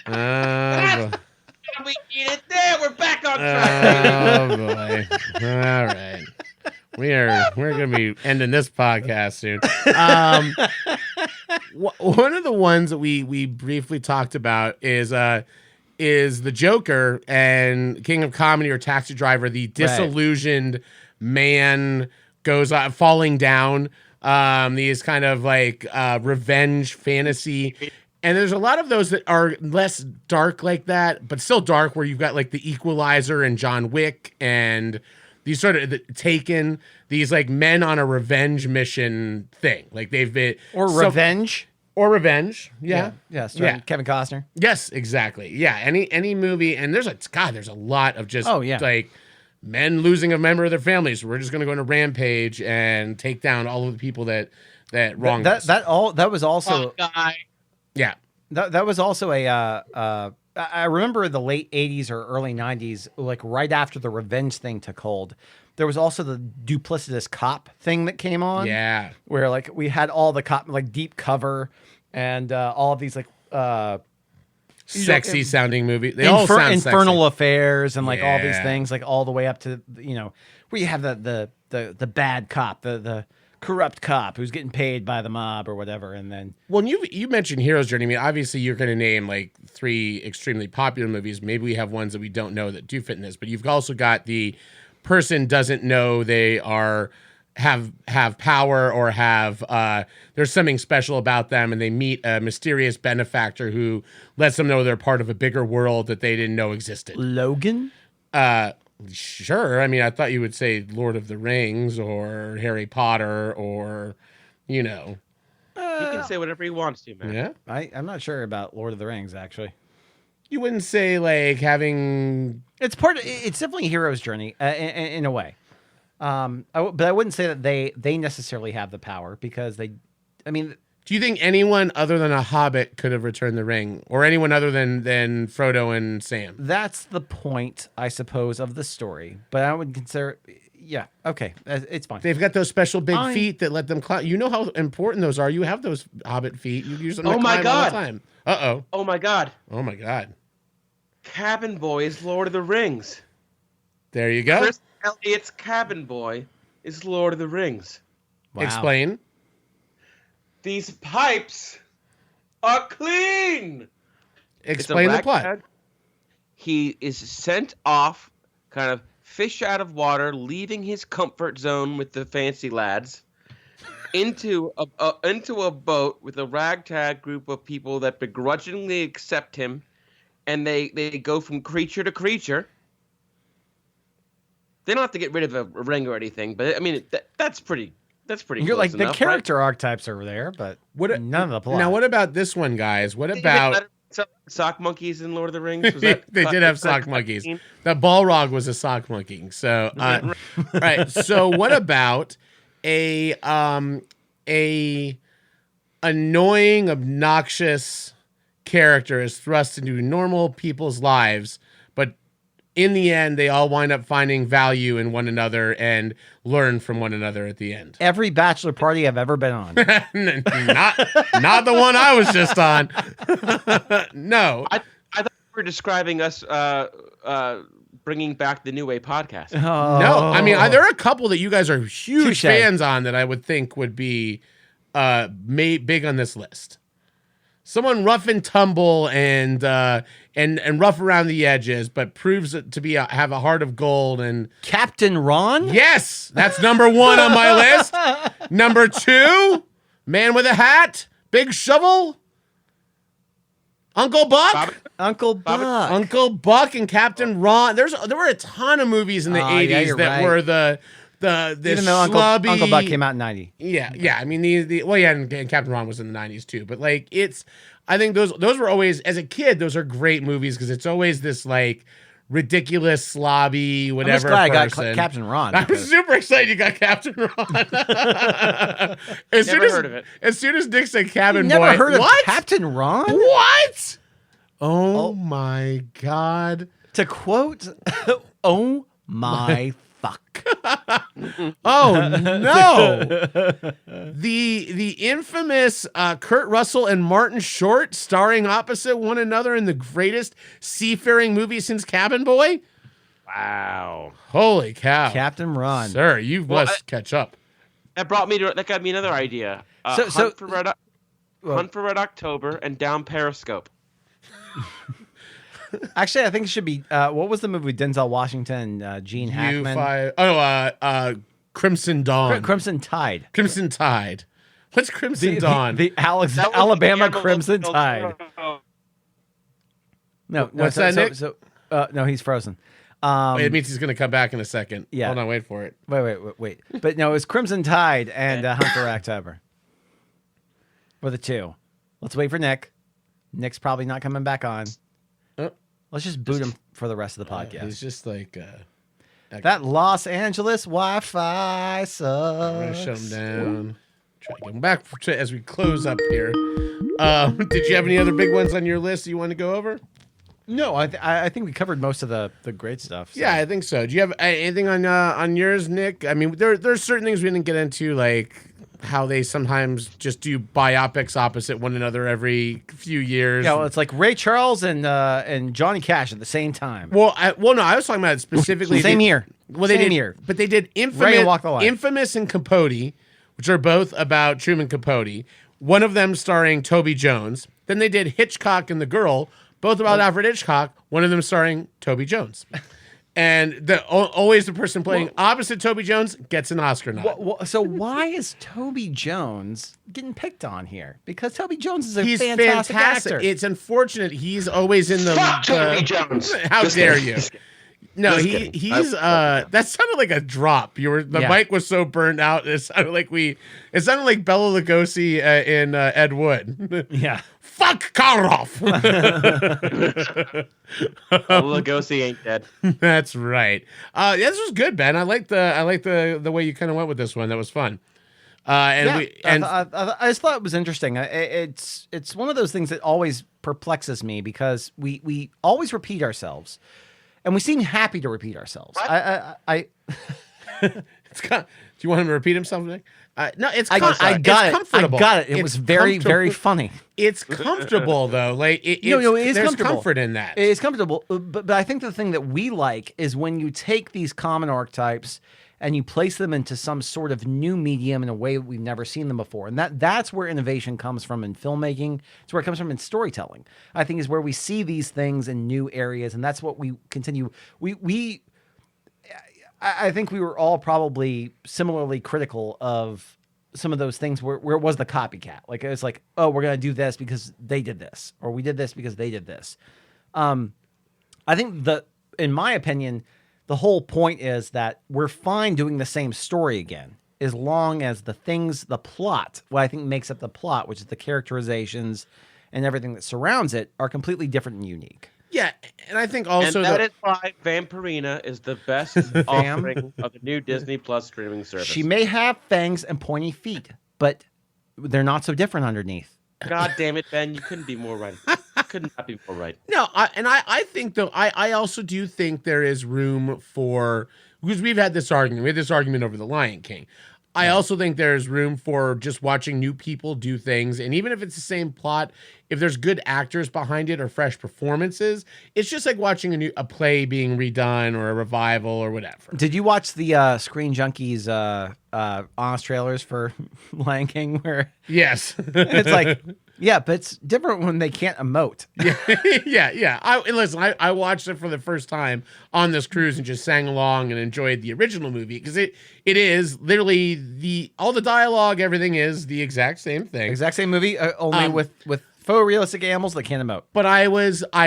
[SPEAKER 1] Oh, boy.
[SPEAKER 7] We get it there. We're back on track.
[SPEAKER 1] Oh, boy. All right. We're going to be ending this podcast soon. One of the ones that we briefly talked about is the Joker and King of Comedy or Taxi Driver, the disillusioned man goes falling down. These kind of like revenge fantasy. And there's a lot of those that are less dark like that, but still dark, where you've got like the Equalizer and John Wick and these sort of Taken, these like men on a revenge mission thing. Like they've been
[SPEAKER 6] Revenge.
[SPEAKER 1] or revenge. Yeah.
[SPEAKER 6] Yeah. Starring Kevin Costner.
[SPEAKER 1] Yes, exactly. Yeah. Any movie, and there's a lot of just like men losing a member of their families. We're just gonna go on a rampage and take down all of the people that wronged us.
[SPEAKER 6] That was also
[SPEAKER 1] Yeah.
[SPEAKER 6] That was also I remember the late 80s or early 90s, like right after the revenge thing took hold. There was also the duplicitous cop thing that came on.
[SPEAKER 1] Yeah.
[SPEAKER 6] Where like we had all the cop, like Deep Cover and all of these like
[SPEAKER 1] sexy sounding movie. They all sound
[SPEAKER 6] Infernal
[SPEAKER 1] sexy.
[SPEAKER 6] Affairs and like all these
[SPEAKER 1] Yeah.
[SPEAKER 6] things, like all the way up to, where you have the bad cop, the corrupt cop who's getting paid by the mob or whatever. And then,
[SPEAKER 1] Well, you mentioned Hero's Journey. I mean, obviously you're going to name like 3 extremely popular movies. Maybe we have ones that we don't know that do fit in this, but you've also got the person doesn't know they have power or have there's something special about them, and they meet a mysterious benefactor who lets them know they're part of a bigger world that they didn't know existed.
[SPEAKER 6] Logan?
[SPEAKER 1] Sure. I mean, I thought you would say Lord of the Rings or Harry Potter or,
[SPEAKER 7] He can say whatever he wants to, man.
[SPEAKER 1] yeah.
[SPEAKER 6] I'm not sure about Lord of the Rings, actually.
[SPEAKER 1] You wouldn't say like having.
[SPEAKER 6] It's definitely a hero's journey in a way. But I wouldn't say that they necessarily have the power because do
[SPEAKER 1] you think anyone other than a hobbit could have returned the ring, or anyone other than Frodo and Sam?
[SPEAKER 6] that's the point, I suppose, of the story. But I would consider, okay, it's fine.
[SPEAKER 1] They've got those special big feet that let them climb. You know how important those are. You have those hobbit feet. You use them to
[SPEAKER 7] Oh my
[SPEAKER 1] climb all the
[SPEAKER 7] God.
[SPEAKER 1] time. Uh-oh.
[SPEAKER 7] Oh my God.
[SPEAKER 1] Oh my God.
[SPEAKER 7] Cabin Boy is Lord of the Rings.
[SPEAKER 1] There you go.
[SPEAKER 7] Chris Elliott's Cabin Boy is Lord of the Rings.
[SPEAKER 6] Wow.
[SPEAKER 1] Explain.
[SPEAKER 7] These pipes are clean.
[SPEAKER 1] Explain the plot.
[SPEAKER 7] ragtag he is sent off, kind of fish out of water, leaving his comfort zone with the fancy lads, into a boat with a ragtag group of people that begrudgingly accept him, and they go from creature to creature. They don't have to get rid of a ring or anything, but I mean that's pretty. That's pretty.
[SPEAKER 6] You're
[SPEAKER 7] close
[SPEAKER 6] like
[SPEAKER 7] enough,
[SPEAKER 6] the character archetypes are there, but none of the plot.
[SPEAKER 1] Now, what about this one, guys? What
[SPEAKER 7] right?
[SPEAKER 1] about
[SPEAKER 7] sock monkeys in Lord of the Rings? Was that
[SPEAKER 1] they did have sock monkeys. The Balrog was a sock monkey. So, right. So, what about a annoying, obnoxious character is thrust into normal people's lives, but in the end, they all wind up finding value in one another and learn from one another at the end.
[SPEAKER 6] Every bachelor party I've ever been on.
[SPEAKER 1] not the one I was just on. No.
[SPEAKER 7] I thought you were describing us bringing back the New Way podcast.
[SPEAKER 6] Oh.
[SPEAKER 1] No, I mean, there are a couple that you guys are huge
[SPEAKER 6] Touché.
[SPEAKER 1] fans on that I would think would be big on this list. Someone rough and tumble and rough around the edges, but proves it to be have a heart of gold. And
[SPEAKER 6] Captain Ron?
[SPEAKER 1] yes, that's number 1 on my list. Number 2, man with a hat, big shovel, Uncle Buck.
[SPEAKER 6] Uncle Buck.
[SPEAKER 1] Uncle Buck and Captain Ron. There were a ton of movies in the 80s that were the
[SPEAKER 6] even though
[SPEAKER 1] slubby...
[SPEAKER 6] Uncle Buck came out in 90.
[SPEAKER 1] Yeah. I mean, and Captain Ron was in the 90s too. But like, I think those were always, as a kid, those are great movies because it's always this like ridiculous, slobby, whatever.
[SPEAKER 6] I'm just glad
[SPEAKER 1] person.
[SPEAKER 6] I got Captain Ron.
[SPEAKER 1] I'm super excited you got Captain Ron.
[SPEAKER 7] Never heard of it.
[SPEAKER 1] As soon as Nick said Cabin
[SPEAKER 6] Never
[SPEAKER 1] Boy,
[SPEAKER 6] heard of
[SPEAKER 1] what?
[SPEAKER 6] Captain Ron?
[SPEAKER 1] What? Oh my God.
[SPEAKER 6] To quote, oh my fuck.
[SPEAKER 1] Oh no. The infamous Kurt Russell and Martin Short starring opposite one another in the greatest seafaring movie since Cabin Boy?
[SPEAKER 7] Wow.
[SPEAKER 1] Holy cow.
[SPEAKER 6] Captain Ron.
[SPEAKER 1] Sir, you must catch up.
[SPEAKER 7] That got me another idea. Hunt for Red October and Down Periscope.
[SPEAKER 6] Actually, I think it should be. What was the movie with Denzel Washington and Gene Hackman?
[SPEAKER 1] Crimson Dawn.
[SPEAKER 6] Crimson Tide.
[SPEAKER 1] Crimson Tide. What's Crimson Dawn?
[SPEAKER 6] The Alabama Crimson Tide. No,
[SPEAKER 1] What's that, Nick?
[SPEAKER 6] No, he's frozen.
[SPEAKER 1] It means he's going to come back in a second.
[SPEAKER 6] Yeah.
[SPEAKER 1] Hold on, wait for it.
[SPEAKER 6] Wait. But no, it was Crimson Tide and Hunt for October. Were the two. Let's wait for Nick. Nick's probably not coming back on. Let's just boot him for the rest of the podcast.
[SPEAKER 1] He's just like...
[SPEAKER 6] that Los Angeles Wi-Fi sucks.
[SPEAKER 1] I'm going to shut him down. Try to get him back as we close up here. Did you have any other big ones on your list you want to go over?
[SPEAKER 6] No, I think we covered most of the great stuff. So.
[SPEAKER 1] Yeah, I think so. Do you have anything on yours, Nick? I mean, there's certain things we didn't get into, like how they sometimes just do biopics opposite one another every few years.
[SPEAKER 6] Yeah, well, it's like Ray Charles and Johnny Cash at the same time.
[SPEAKER 1] No, I was talking about it specifically.
[SPEAKER 6] Same year.
[SPEAKER 1] Well, they did, but they did Infamous and Capote, which are both about Truman Capote. One of them starring Toby Jones. Then they did Hitchcock and the Girl, both about Alfred Hitchcock. One of them starring Toby Jones. And always the person playing opposite Toby Jones gets an Oscar nod.
[SPEAKER 6] So why is Toby Jones getting picked on here? Because Toby Jones is
[SPEAKER 1] He's
[SPEAKER 6] fantastic actor.
[SPEAKER 1] It's unfortunate he's always in the...
[SPEAKER 2] Toby Jones.
[SPEAKER 1] How dare you? No, he's that sounded like a drop. The mic was so burned out. It sounded like Bela Lugosi in Ed Wood.
[SPEAKER 6] Yeah.
[SPEAKER 1] Fuck Karloff.
[SPEAKER 7] Lugosi ain't dead.
[SPEAKER 1] That's right. This was good, Ben. I like the way you kind of went with this one. That was fun. I
[SPEAKER 6] just thought it was interesting. It's one of those things that always perplexes me because we always repeat ourselves. And we seem happy to repeat ourselves.
[SPEAKER 1] It's do you want him to repeat himself, Nick? No, it's
[SPEAKER 6] I got
[SPEAKER 1] it's comfortable.
[SPEAKER 6] I got it. It was very, very funny.
[SPEAKER 1] It's comfortable though. Like it is
[SPEAKER 6] there's
[SPEAKER 1] comfortable. Comfort in that.
[SPEAKER 6] It is comfortable. But I think the thing that we like is when you take these common archetypes and you place them into some sort of new medium in a way we've never seen them before. And that's where innovation comes from in filmmaking. It's where it comes from in storytelling. I think is where we see these things in new areas, and that's what we continue. I think we were all probably similarly critical of some of those things where it was the copycat. Like it was like, oh, we're gonna do this because they did this, or we did this because they did this. I think in my opinion, the whole point is that we're fine doing the same story again, as long as the plot, what I think makes up the plot, which is the characterizations and everything that surrounds it, are completely different and unique.
[SPEAKER 1] Yeah, and I think also
[SPEAKER 7] and that is why Vampirina is the best offering of the new Disney Plus streaming service.
[SPEAKER 6] She may have fangs and pointy feet, but they're not so different underneath.
[SPEAKER 7] God damn it, Ben! You couldn't be more right. Could not be more right.
[SPEAKER 1] No, I think though I also do think there is room for, because we've had this argument. We had this argument over The Lion King. I also think there's room for just watching new people do things, and even if it's the same plot, if there's good actors behind it or fresh performances, it's just like watching a play being redone or a revival or whatever.
[SPEAKER 6] Did you watch the Screen Junkies honest trailers for Lion King? Where
[SPEAKER 1] yes,
[SPEAKER 6] it's like, yeah, but it's different when they can't emote.
[SPEAKER 1] yeah. I watched it for the first time on this cruise and just sang along and enjoyed the original movie because it is literally all the dialogue, everything is the exact same thing,
[SPEAKER 6] exact same movie, only with photorealistic animals that can't emote.
[SPEAKER 1] But I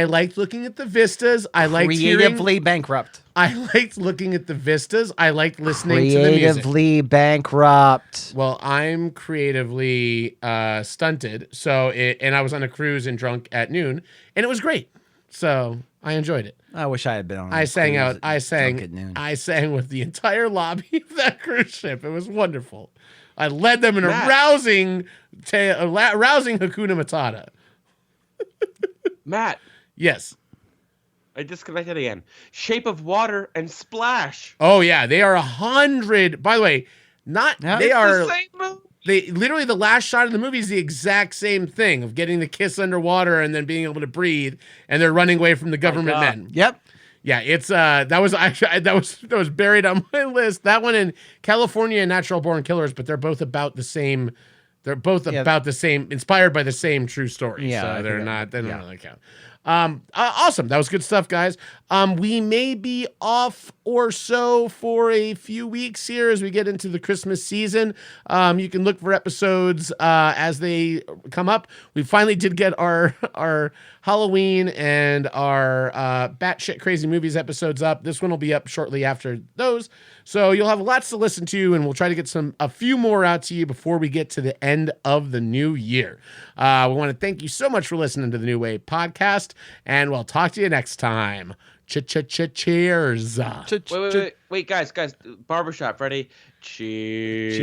[SPEAKER 1] liked looking at the vistas. I liked
[SPEAKER 6] creatively bankrupt.
[SPEAKER 1] I liked looking at the vistas. I liked listening to the music.
[SPEAKER 6] Creatively bankrupt.
[SPEAKER 1] Well, I'm creatively stunted. And I was on a cruise and drunk at noon, and it was great. So I enjoyed it.
[SPEAKER 6] I wish I had been on.
[SPEAKER 1] I sang with the entire lobby of that cruise ship. It was wonderful. I led them in a rousing Hakuna Matata.
[SPEAKER 7] Matt.
[SPEAKER 1] Yes.
[SPEAKER 7] I disconnected again. Shape of Water and Splash.
[SPEAKER 1] Oh yeah, they are 100. By the way, they are
[SPEAKER 7] the same movie.
[SPEAKER 1] They literally, the last shot of the movie is the exact same thing of getting the kiss underwater and then being able to breathe, and they're running away from the government men.
[SPEAKER 6] Yep.
[SPEAKER 1] Yeah, it's that was buried on my list. That one in California and Natural Born Killers, but they're both about the same. They're both about the same, inspired by the same true story.
[SPEAKER 6] Yeah,
[SPEAKER 1] so they don't really count. Awesome. That was good stuff, guys. We may be off or so for a few weeks here as we get into the Christmas season. You can look for episodes as they come up. We finally did get our Halloween and our batshit crazy movies episodes up. This one will be up shortly after those. So you'll have lots to listen to, and we'll try to get a few more out to you before we get to the end of the new year. We want to thank you so much for listening to the New Wave podcast, and we'll talk to you next time. Cheers.
[SPEAKER 7] Wait, guys, barbershop, ready? Cheers.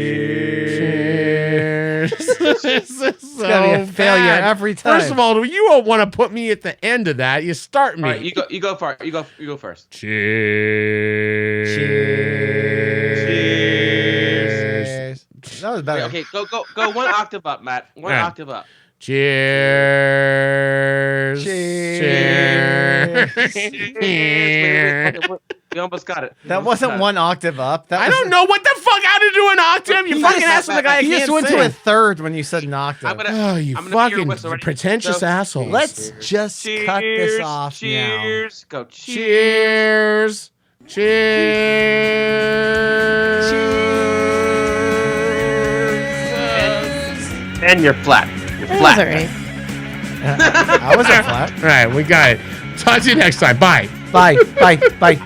[SPEAKER 6] It's gonna be a failure every time.
[SPEAKER 1] First of all, you won't want to put me at the end of that. You start me.
[SPEAKER 7] All right, you go first. You go first.
[SPEAKER 1] Cheers.
[SPEAKER 6] That was better.
[SPEAKER 7] Okay, go one octave up, Matt. One octave up.
[SPEAKER 1] Cheers.
[SPEAKER 6] Cheers.
[SPEAKER 7] Wait, we almost got it.
[SPEAKER 6] That wasn't one octave up.
[SPEAKER 1] I don't know what the fuck how to do an octave. You fucking asked the guy.
[SPEAKER 6] You just went to a third when you said an octave.
[SPEAKER 1] You fucking pretentious asshole.
[SPEAKER 6] Let's just cut this off
[SPEAKER 7] cheers.
[SPEAKER 6] now.
[SPEAKER 7] Go.
[SPEAKER 1] Cheers. Cheers.
[SPEAKER 7] And you're flat.
[SPEAKER 9] That was all right.
[SPEAKER 6] I wasn't flat.
[SPEAKER 1] All right, we got it. Talk to you next time. Bye.
[SPEAKER 6] Bye.